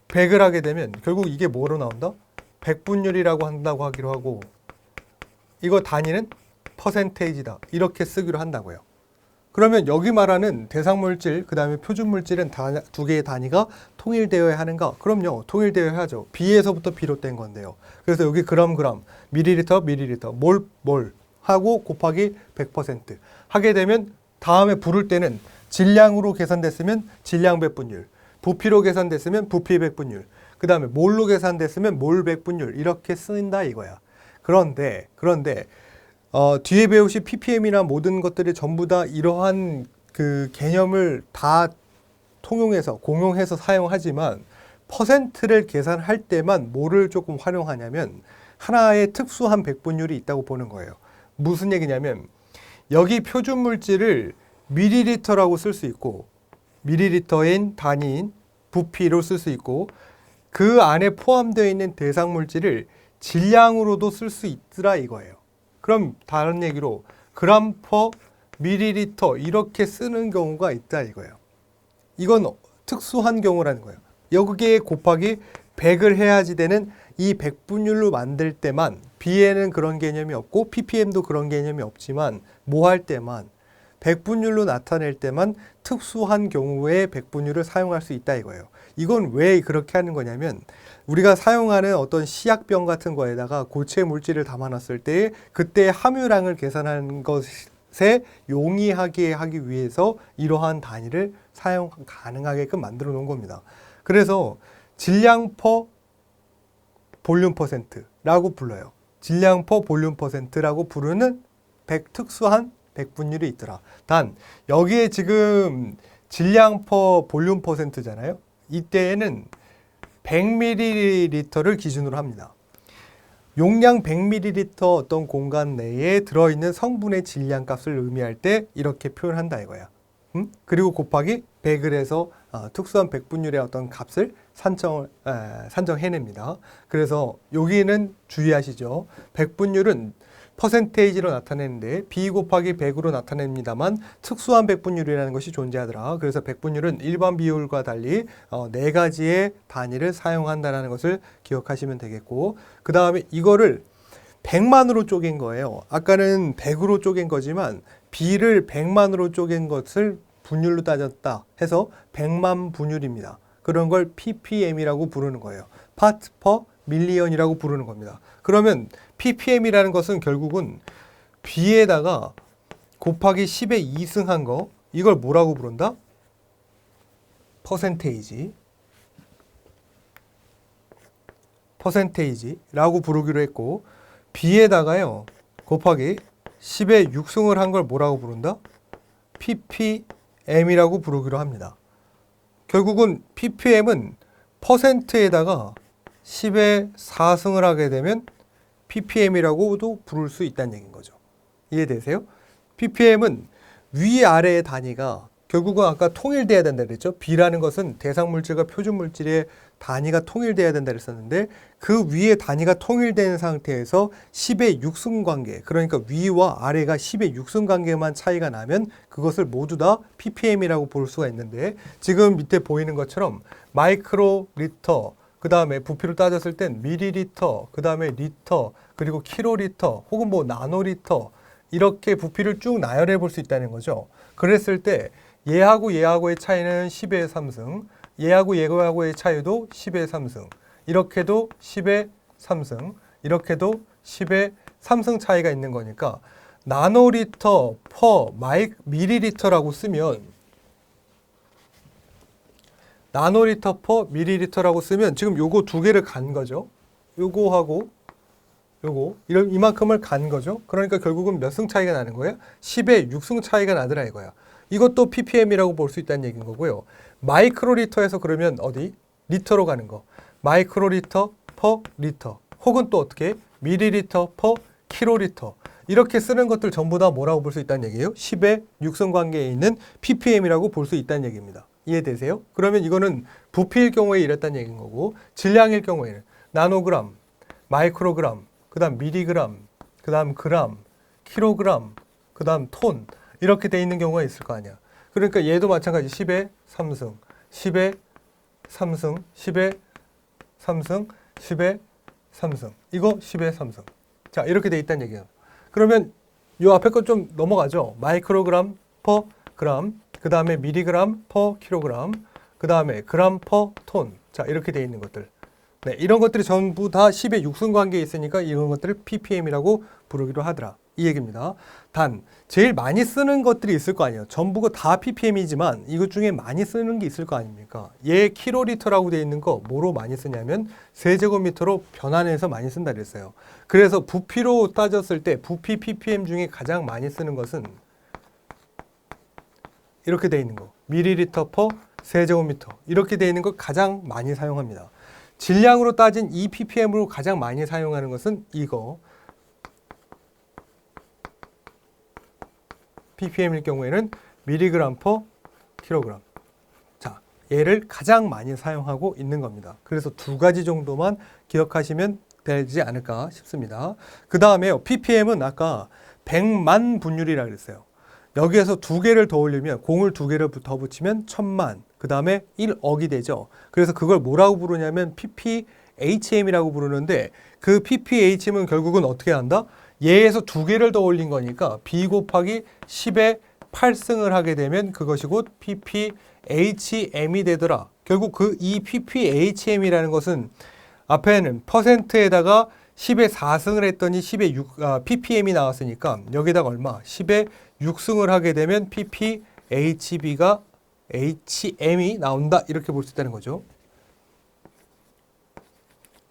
100을 하게 되면 결국 이게 뭐로 나온다? 100분율이라고 한다고 하기로 하고 이거 단위는 퍼센테이지다. 이렇게 쓰기로 한다고요. 그러면 여기 말하는 대상물질, 그 다음에 표준물질은 두 개의 단위가 통일되어야 하는가? 그럼요. 통일되어야 하죠. B에서부터 비롯된 건데요. 그래서 여기 그램, 밀리리터, 몰 하고 곱하기 100% 하게 되면 다음에 부를 때는 질량으로 계산됐으면 질량 백분율, 부피로 계산됐으면 부피 백분율, 그 다음에 몰로 계산됐으면 몰 백분율 이렇게 쓰인다 이거야. 그런데 뒤에 배우신 ppm이나 모든 것들이 전부 다 이러한 그 개념을 다 통용해서 공용해서 사용하지만 퍼센트를 계산할 때만 뭐를 조금 활용하냐면 하나의 특수한 백분율이 있다고 보는 거예요. 무슨 얘기냐면 여기 표준 물질을 밀리리터라고 쓸 수 있고 밀리리터인 단위인 부피로 쓸 수 있고 그 안에 포함되어 있는 대상 물질을 질량으로도 쓸 수 있더라 이거예요. 그럼 다른 얘기로 그램 퍼 밀리리터 이렇게 쓰는 경우가 있다 이거예요. 이건 특수한 경우라는 거예요. 여기에 곱하기 100을 해야지 되는 이 100분율로 만들 때만 B에는 그런 개념이 없고 ppm도 그런 개념이 없지만 뭐 할 때만 100분율로 나타낼 때만 특수한 경우에 100분율을 사용할 수 있다 이거예요. 이건 왜 그렇게 하는 거냐면 우리가 사용하는 어떤 시약병 같은 거에다가 고체 물질을 담아놨을 때 그때 함유량을 계산하는 것에 용이하게 하기 위해서 이러한 단위를 사용 가능하게끔 만들어 놓은 겁니다. 그래서 질량 퍼 볼륨 퍼센트라고 불러요. 질량 퍼 볼륨 퍼센트라고 부르는 특수한 100분율이 있더라. 단 여기에 지금 질량 퍼 볼륨 퍼센트잖아요. 이때에는 100ml를 기준으로 합니다. 용량 100ml 어떤 공간 내에 들어있는 성분의 질량 값을 의미할 때 이렇게 표현한다 이거야. 그리고 곱하기 100을 해서 특수한 100분율의 어떤 값을 산정해냅니다. 그래서 여기는 주의하시죠. 100분율은 퍼센테이지로 나타내는데 B 곱하기 100으로 나타냅니다만 특수한 100분율이라는 것이 존재하더라. 그래서 100분율은 일반 비율과 달리 4가지의 단위를 사용한다는 것을 기억하시면 되겠고 그 다음에 이거를 100만으로 쪼갠 거예요. 아까는 100으로 쪼갠 거지만 B를 100만으로 쪼갠 것을 분율로 따졌다 해서 100만 분율입니다. 그런 걸 ppm이라고 부르는 거예요. 파트 퍼 밀리언이라고 부르는 겁니다. 그러면 ppm이라는 것은 결국은 B에다가 곱하기 10의 2승한 거 이걸 뭐라고 부른다? 퍼센테이지라고 부르기로 했고 B에다가요 곱하기 10의 6승을 한 걸 뭐라고 부른다? ppm이라고 부르기로 합니다. 결국은 ppm은 퍼센트에다가 10의 4승을 하게 되면 ppm이라고도 부를 수 있다는 얘기인 거죠. 이해되세요? ppm은 위아래의 단위가 결국은 아까 통일돼야 된다 그랬죠. B라는 것은 대상 물질과 표준 물질의 단위가 통일돼야 된다 그랬었는데 그 위의 단위가 통일된 상태에서 10의 6승 관계, 그러니까 위와 아래가 10의 6승 관계만 차이가 나면 그것을 모두 다 ppm이라고 볼 수가 있는데 지금 밑에 보이는 것처럼 마이크로 리터, 그 다음에 부피로 따졌을 땐 밀리리터, 그 다음에 리터, 그리고 킬로리터 혹은 뭐 나노리터 이렇게 부피를 쭉 나열해 볼 수 있다는 거죠. 그랬을 때 얘하고 얘하고의 차이는 10의 3승, 얘하고 얘하고의 차이도 10의 3승, 이렇게도 10의 3승, 이렇게도 10의 3승 차이가 있는 거니까 나노리터 퍼 밀리리터라고 쓰면 나노리터 퍼 밀리리터라고 쓰면 지금 요거 두 개를 간 거죠. 요거하고 요거 이만큼을 간 거죠. 그러니까 결국은 몇 승 차이가 나는 거예요? 10의 6승 차이가 나더라 이거야. 이것도 ppm이라고 볼 수 있다는 얘기인 거고요. 마이크로리터에서 그러면 어디? 리터로 가는 거. 마이크로리터 퍼 리터. 혹은 또 어떻게? 밀리리터 퍼 킬로리터. 이렇게 쓰는 것들 전부 다 뭐라고 볼 수 있다는 얘기예요? 10의 6승 관계에 있는 ppm이라고 볼 수 있다는 얘기입니다. 이해되세요? 그러면 이거는 부피일 경우에 이랬다는 얘기인 거고 질량일 경우에는 나노그램, 마이크로그램, 그 다음 미리그램, 그 다음 그램, 킬로그램, 그 다음 톤 이렇게 돼 있는 경우가 있을 거 아니야. 그러니까 얘도 마찬가지 10의 3승, 10의 3승, 10의 3승, 10의 3승 이거 10의 3승. 자 이렇게 돼 있다는 얘기예요. 그러면 요 앞에 거 좀 넘어가죠. 마이크로그램 퍼 그램, 그 다음에 미리그램 퍼 킬로그램, 그 다음에 그램 퍼 톤. 자 이렇게 돼 있는 것들. 네, 이런 것들이 전부 다 10의 6승 관계에 있으니까 이런 것들을 ppm이라고 부르기로 하더라. 이 얘기입니다. 단 제일 많이 쓰는 것들이 있을 거 아니에요. 전부가 다 ppm이지만 이것 중에 많이 쓰는 게 있을 거 아닙니까? 얘 킬로리터라고 되어 있는 거 뭐로 많이 쓰냐면 세제곱미터로 변환해서 많이 쓴다 그랬어요. 그래서 부피로 따졌을 때 부피 ppm 중에 가장 많이 쓰는 것은 이렇게 되어 있는 거. 밀리리터 퍼 세제곱미터 이렇게 되어 있는 거 가장 많이 사용합니다. 질량으로 따진 이 ppm으로 가장 많이 사용하는 것은 이거 ppm일 경우에는 밀리그램 퍼 킬로그램. 자, 얘를 가장 많이 사용하고 있는 겁니다. 그래서 두 가지 정도만 기억하시면 되지 않을까 싶습니다. 그 다음에요. ppm은 아까 100만 분율이라고 그랬어요. 여기에서 두 개를 더 올리면 공을 두 개를 더 붙이면 1000만, 그 다음에 1억이 되죠. 그래서 그걸 뭐라고 부르냐면 ppHM이라고 부르는데 그 ppHM은 결국은 어떻게 한다? 얘에서 두 개를 더 올린 거니까 b 곱하기 10의 8승을 하게 되면 그것이 곧 ppHM이 되더라. 결국 이 ppHM이라는 것은 앞에는 퍼센트에다가 10의 4승을 했더니 10의 6, ppm이 나왔으니까 여기다가 얼마? 10의 6승을 하게 되면 ppHB가 HM이 나온다. 이렇게 볼 수 있다는 거죠.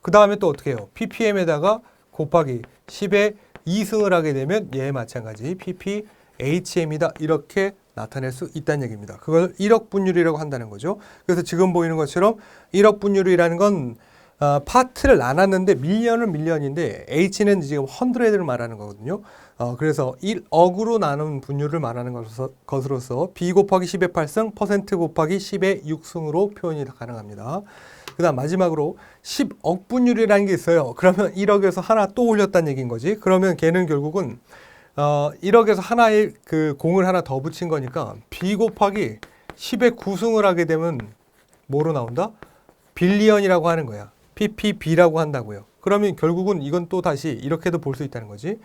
그 다음에 또 어떻게 해요? ppm에다가 곱하기 10의 2승을 하게 되면 얘 마찬가지 ppHM이다. 이렇게 나타낼 수 있다는 얘기입니다. 그걸 1억 분율이라고 한다는 거죠. 그래서 지금 보이는 것처럼 1억 분율이라는 건 파트를 나눴는데 밀리언은 밀리언인데 H는 지금 100를 말하는 거거든요. 그래서 1억으로 나눈 분율을 말하는 것으로서 B 곱하기 10의 8승, 퍼센트 곱하기 10의 6승으로 표현이 가능합니다. 그 다음 마지막으로 10억 분율이라는 게 있어요. 그러면 1억에서 하나 또 올렸다는 얘기인 거지. 그러면 걔는 결국은 1억에서 하나의 그 공을 하나 더 붙인 거니까 B 곱하기 10의 9승을 하게 되면 뭐로 나온다? 빌리언이라고 하는 거야. ppb라고 한다고요. 그러면 결국은 이건 또 다시 이렇게도 볼 수 있다는 거지.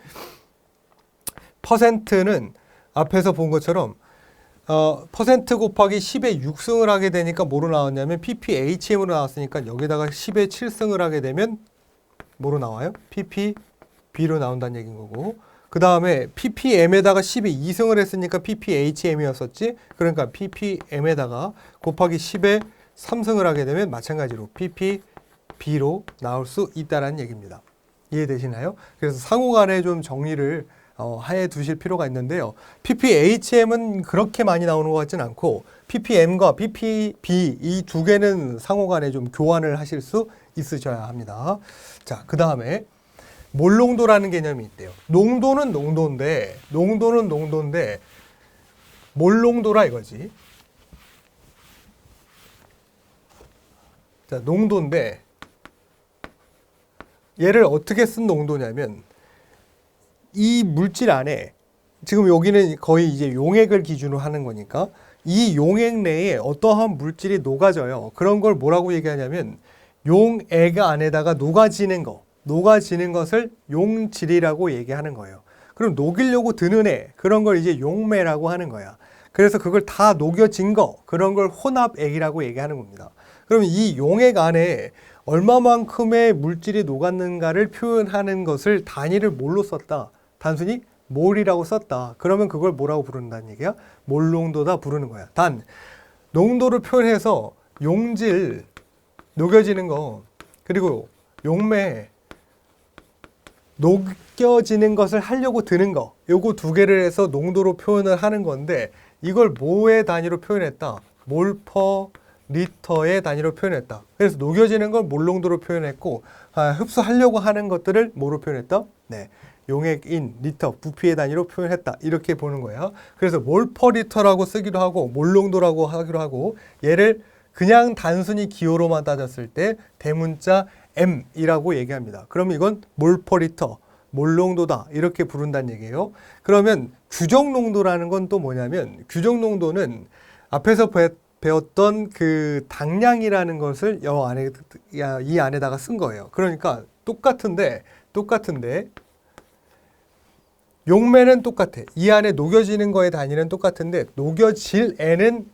퍼센트는 앞에서 본 것처럼 퍼센트 곱하기 10의 6승을 하게 되니까 뭐로 나왔냐면 ppHM으로 나왔으니까 여기다가 10의 7승을 하게 되면 뭐로 나와요? ppb로 나온다는 얘기인 거고, 그 다음에 ppm에다가 10의 2승을 했으니까 ppHM이었었지. 그러니까 ppm에다가 곱하기 10의 3승을 하게 되면 마찬가지로 ppb로 나올 수 있다는 얘기입니다. 이해되시나요? 그래서 상호간에 좀 정리를 해 두실 필요가 있는데요. ppHM은 그렇게 많이 나오는 것 같진 않고 ppm과 ppb 이 두 개는 상호간에 좀 교환을 하실 수 있으셔야 합니다. 자, 그 다음에 몰농도라는 개념이 있대요. 농도는 농도인데 몰농도라 이거지. 자, 농도인데 얘를 어떻게 쓴 농도냐면 이 물질 안에 지금 여기는 거의 이제 용액을 기준으로 하는 거니까 이 용액 내에 어떠한 물질이 녹아져요. 그런 걸 뭐라고 얘기하냐면 용액 안에다가 녹아지는 것을 용질이라고 얘기하는 거예요. 그럼 녹이려고 드는 애, 그런 걸 이제 용매라고 하는 거야. 그래서 그걸 다 녹여진 거, 그런 걸 혼합액이라고 얘기하는 겁니다. 그럼 이 용액 안에 얼마만큼의 물질이 녹았는가를 표현하는 것을 단위를 뭘로 썼다? 단순히 몰이라고 썼다. 그러면 그걸 뭐라고 부른다는 얘기야? 몰농도다 부르는 거야. 단, 농도를 표현해서 용질, 녹여지는 거, 그리고 용매, 녹여지는 것을 하려고 드는 거, 요거 두 개를 해서 농도로 표현을 하는 건데 이걸 뭐의 단위로 표현했다? 몰 퍼 리터의 단위로 표현했다. 그래서 녹여지는 걸 몰농도로 표현했고 흡수하려고 하는 것들을 뭐로 표현했다? 네, 용액인 리터, 부피의 단위로 표현했다. 이렇게 보는 거예요. 그래서 몰 퍼 리터라고 쓰기도 하고 몰농도라고 하기도 하고, 얘를 그냥 단순히 기호로만 따졌을 때 대문자 M이라고 얘기합니다. 그럼 이건 몰 퍼 리터, 몰농도다 이렇게 부른다는 얘기예요. 그러면 규정농도라는 건 또 뭐냐면, 규정농도는 앞에서 배웠던 그 당량이라는 것을 이 안에다가 쓴 거예요. 그러니까 똑같은데 용매는 똑같아. 이 안에 녹여지는 거의 단위는 똑같은데 녹여질 애는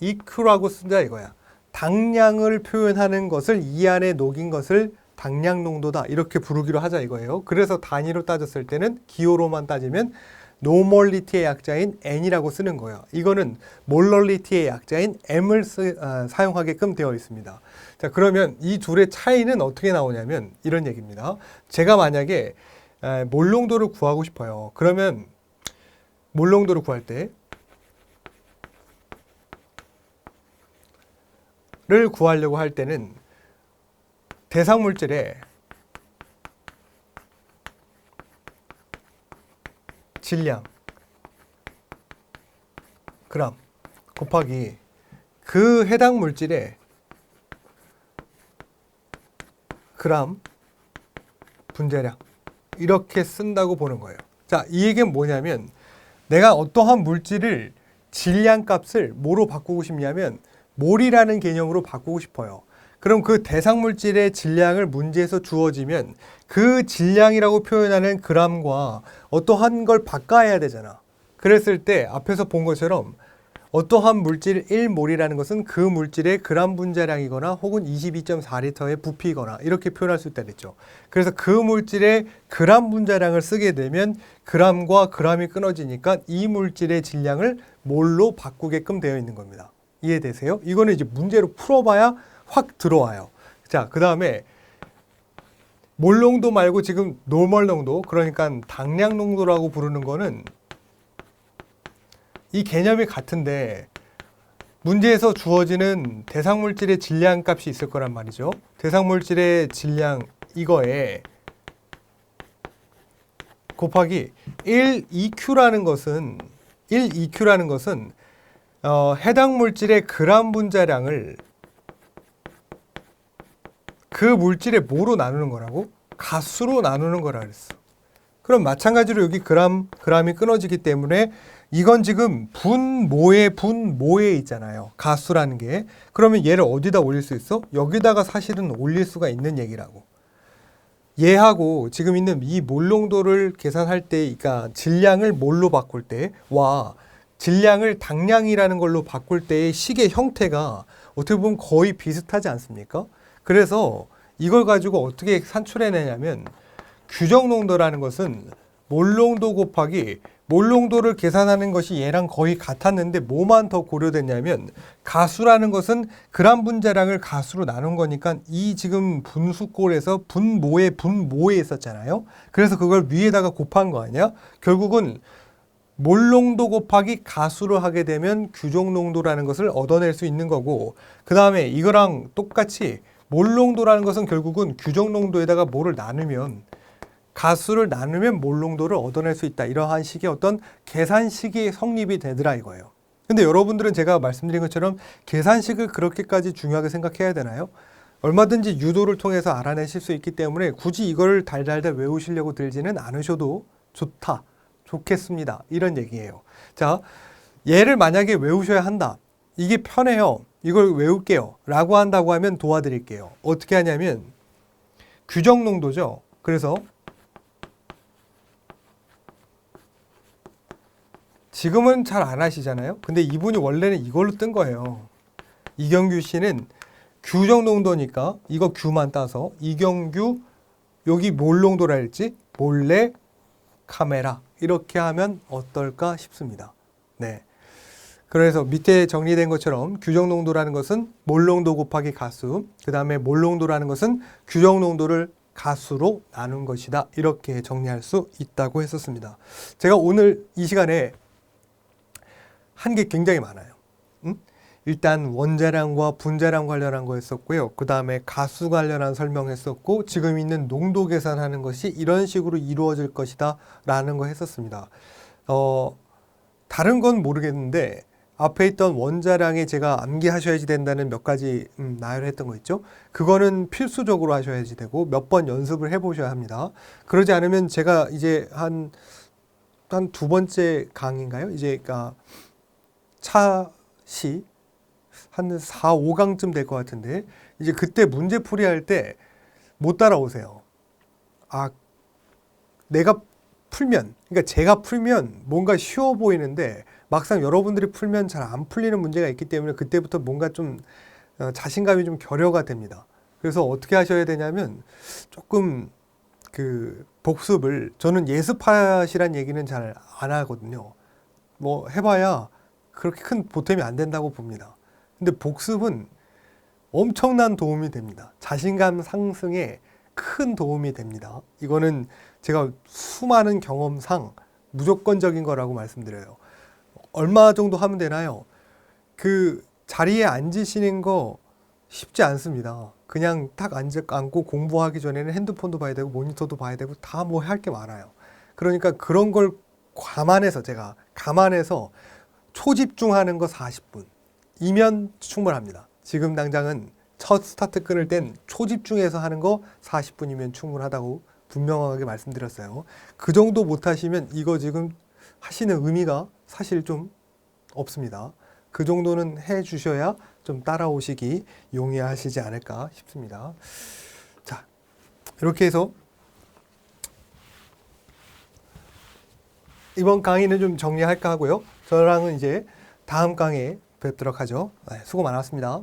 EQ라고 쓴다 이거야. 당량을 표현하는 것을 이 안에 녹인 것을 당량 농도다 이렇게 부르기로 하자 이거예요. 그래서 단위로 따졌을 때는 기호로만 따지면 노멀리티의 약자인 N이라고 쓰는 거예요. 이거는 몰럴리티의 약자인 M을 사용하게끔 되어 있습니다. 자, 그러면 이 둘의 차이는 어떻게 나오냐면 이런 얘기입니다. 제가 만약에 몰농도를 구하고 싶어요. 그러면 몰농도를 구할 때 를 구하려고 할 때는 대상 물질의 질량 그람 곱하기 그 해당 물질의 그람 분자량 이렇게 쓴다고 보는 거예요. 자, 이 얘기는 뭐냐면 내가 어떠한 물질을 질량 값을 뭐로 바꾸고 싶냐면 몰이라는 개념으로 바꾸고 싶어요. 그럼 그 대상 물질의 질량을 문제에서 주어지면 그 질량이라고 표현하는 그람과 어떠한 걸 바꿔야 되잖아. 그랬을 때 앞에서 본 것처럼 어떠한 물질 1몰이라는 것은 그 물질의 그람 분자량이거나 혹은 22.4리터의 부피거나 이렇게 표현할 수 있다 그랬죠. 그래서 그 물질의 그람 분자량을 쓰게 되면 그람과 그람이 끊어지니까 이 물질의 질량을 몰로 바꾸게끔 되어 있는 겁니다. 이해되세요? 이거는 이제 문제로 풀어봐야 확 들어와요. 자, 그 다음에 몰 농도 말고 지금 노멀 농도, 그러니까 당량 농도라고 부르는 거는 이 개념이 같은데 문제에서 주어지는 대상 물질의 질량 값이 있을 거란 말이죠. 대상 물질의 질량 이거에 곱하기 1EQ라는 것은 해당 물질의 그람 분자량을 그 물질의 뭐로 나누는 거라고? 가수로 나누는 거라 그랬어. 그럼 마찬가지로 여기 그람이 끊어지기 때문에 이건 지금 분모에 있잖아요. 가수라는 게. 그러면 얘를 어디다 올릴 수 있어? 여기다가 사실은 올릴 수가 있는 얘기라고. 얘하고 지금 있는 이 몰농도를 계산할 때, 그러니까 질량을 몰로 바꿀 때와 질량을 당량이라는 걸로 바꿀 때의 식의 형태가 어떻게 보면 거의 비슷하지 않습니까? 그래서 이걸 가지고 어떻게 산출해내냐면 규정농도라는 것은 몰농도 곱하기 몰농도를 계산하는 것이 얘랑 거의 같았는데 뭐만 더 고려됐냐면 가수라는 것은 그람 분자량을 가수로 나눈 거니까 이 지금 분수꼴에서 분모에 있었잖아요. 그래서 그걸 위에다가 곱한 거 아니야? 결국은 몰농도 곱하기 가수로 하게 되면 규정농도라는 것을 얻어낼 수 있는 거고, 그 다음에 이거랑 똑같이 몰농도라는 것은 결국은 규정농도에다가 뭐를 나누면 가수를 나누면 몰농도를 얻어낼 수 있다. 이러한 식의 어떤 계산식이 성립이 되더라 이거예요. 근데 여러분들은 제가 말씀드린 것처럼 계산식을 그렇게까지 중요하게 생각해야 되나요? 얼마든지 유도를 통해서 알아내실 수 있기 때문에 굳이 이걸 달달달 외우시려고 들지는 않으셔도 좋겠습니다. 이런 얘기예요. 자, 얘를 만약에 외우셔야 한다. 이게 편해요. 이걸 외울게요. 라고 한다고 하면 도와드릴게요. 어떻게 하냐면 규정농도죠. 그래서 지금은 잘 안 하시잖아요. 근데 이분이 원래는 이걸로 뜬 거예요. 이경규 씨는 규정농도니까 이거 규만 따서 이경규 여기 몰농도라 했지? 몰래 카메라 이렇게 하면 어떨까 싶습니다. 네. 그래서 밑에 정리된 것처럼 규정농도라는 것은 몰농도 곱하기 가수, 그 다음에 몰농도라는 것은 규정농도를 가수로 나눈 것이다. 이렇게 정리할 수 있다고 했었습니다. 제가 오늘 이 시간에 한 게 굉장히 많아요. 일단 원자량과 분자량 관련한 거 했었고요. 그 다음에 가수 관련한 설명했었고, 지금 있는 농도 계산하는 것이 이런 식으로 이루어질 것이다 라는 거 했었습니다. 다른 건 모르겠는데 앞에 있던 원자량에 제가 암기하셔야지 된다는 몇 가지 나열했던 거 있죠. 그거는 필수적으로 하셔야지 되고 몇 번 연습을 해보셔야 합니다. 그러지 않으면 제가 이제 한 두 번째 강인가요? 이제 그러니까 차시 한 4, 5강쯤 될 것 같은데 이제 그때 문제풀이 할 때 못 따라오세요. 아, 내가 풀면, 그러니까 제가 풀면 뭔가 쉬워 보이는데 막상 여러분들이 풀면 잘 안 풀리는 문제가 있기 때문에 그때부터 뭔가 좀 자신감이 좀 결여가 됩니다. 그래서 어떻게 하셔야 되냐면 조금 그 복습을, 저는 예습하시란 얘기는 잘 안 하거든요. 뭐 해봐야 그렇게 큰 보탬이 안 된다고 봅니다. 근데 복습은 엄청난 도움이 됩니다. 자신감 상승에 큰 도움이 됩니다. 이거는 제가 수많은 경험상 무조건적인 거라고 말씀드려요. 얼마 정도 하면 되나요? 그 자리에 앉으시는 거 쉽지 않습니다. 그냥 딱 앉고 공부하기 전에는 핸드폰도 봐야 되고 모니터도 봐야 되고 다 뭐 할 게 많아요. 그러니까 그런 걸 제가 감안해서 초집중하는 거 40분. 이면 충분합니다. 지금 당장은 첫 스타트 끊을 땐 초집중해서 하는 거 40분이면 충분하다고 분명하게 말씀드렸어요. 그 정도 못하시면 이거 지금 하시는 의미가 사실 좀 없습니다. 그 정도는 해 주셔야 좀 따라오시기 용이하시지 않을까 싶습니다. 자, 이렇게 해서 이번 강의는 좀 정리할까 하고요. 저랑은 이제 다음 강의에 뵙도록 하죠. 네, 수고 많았습니다.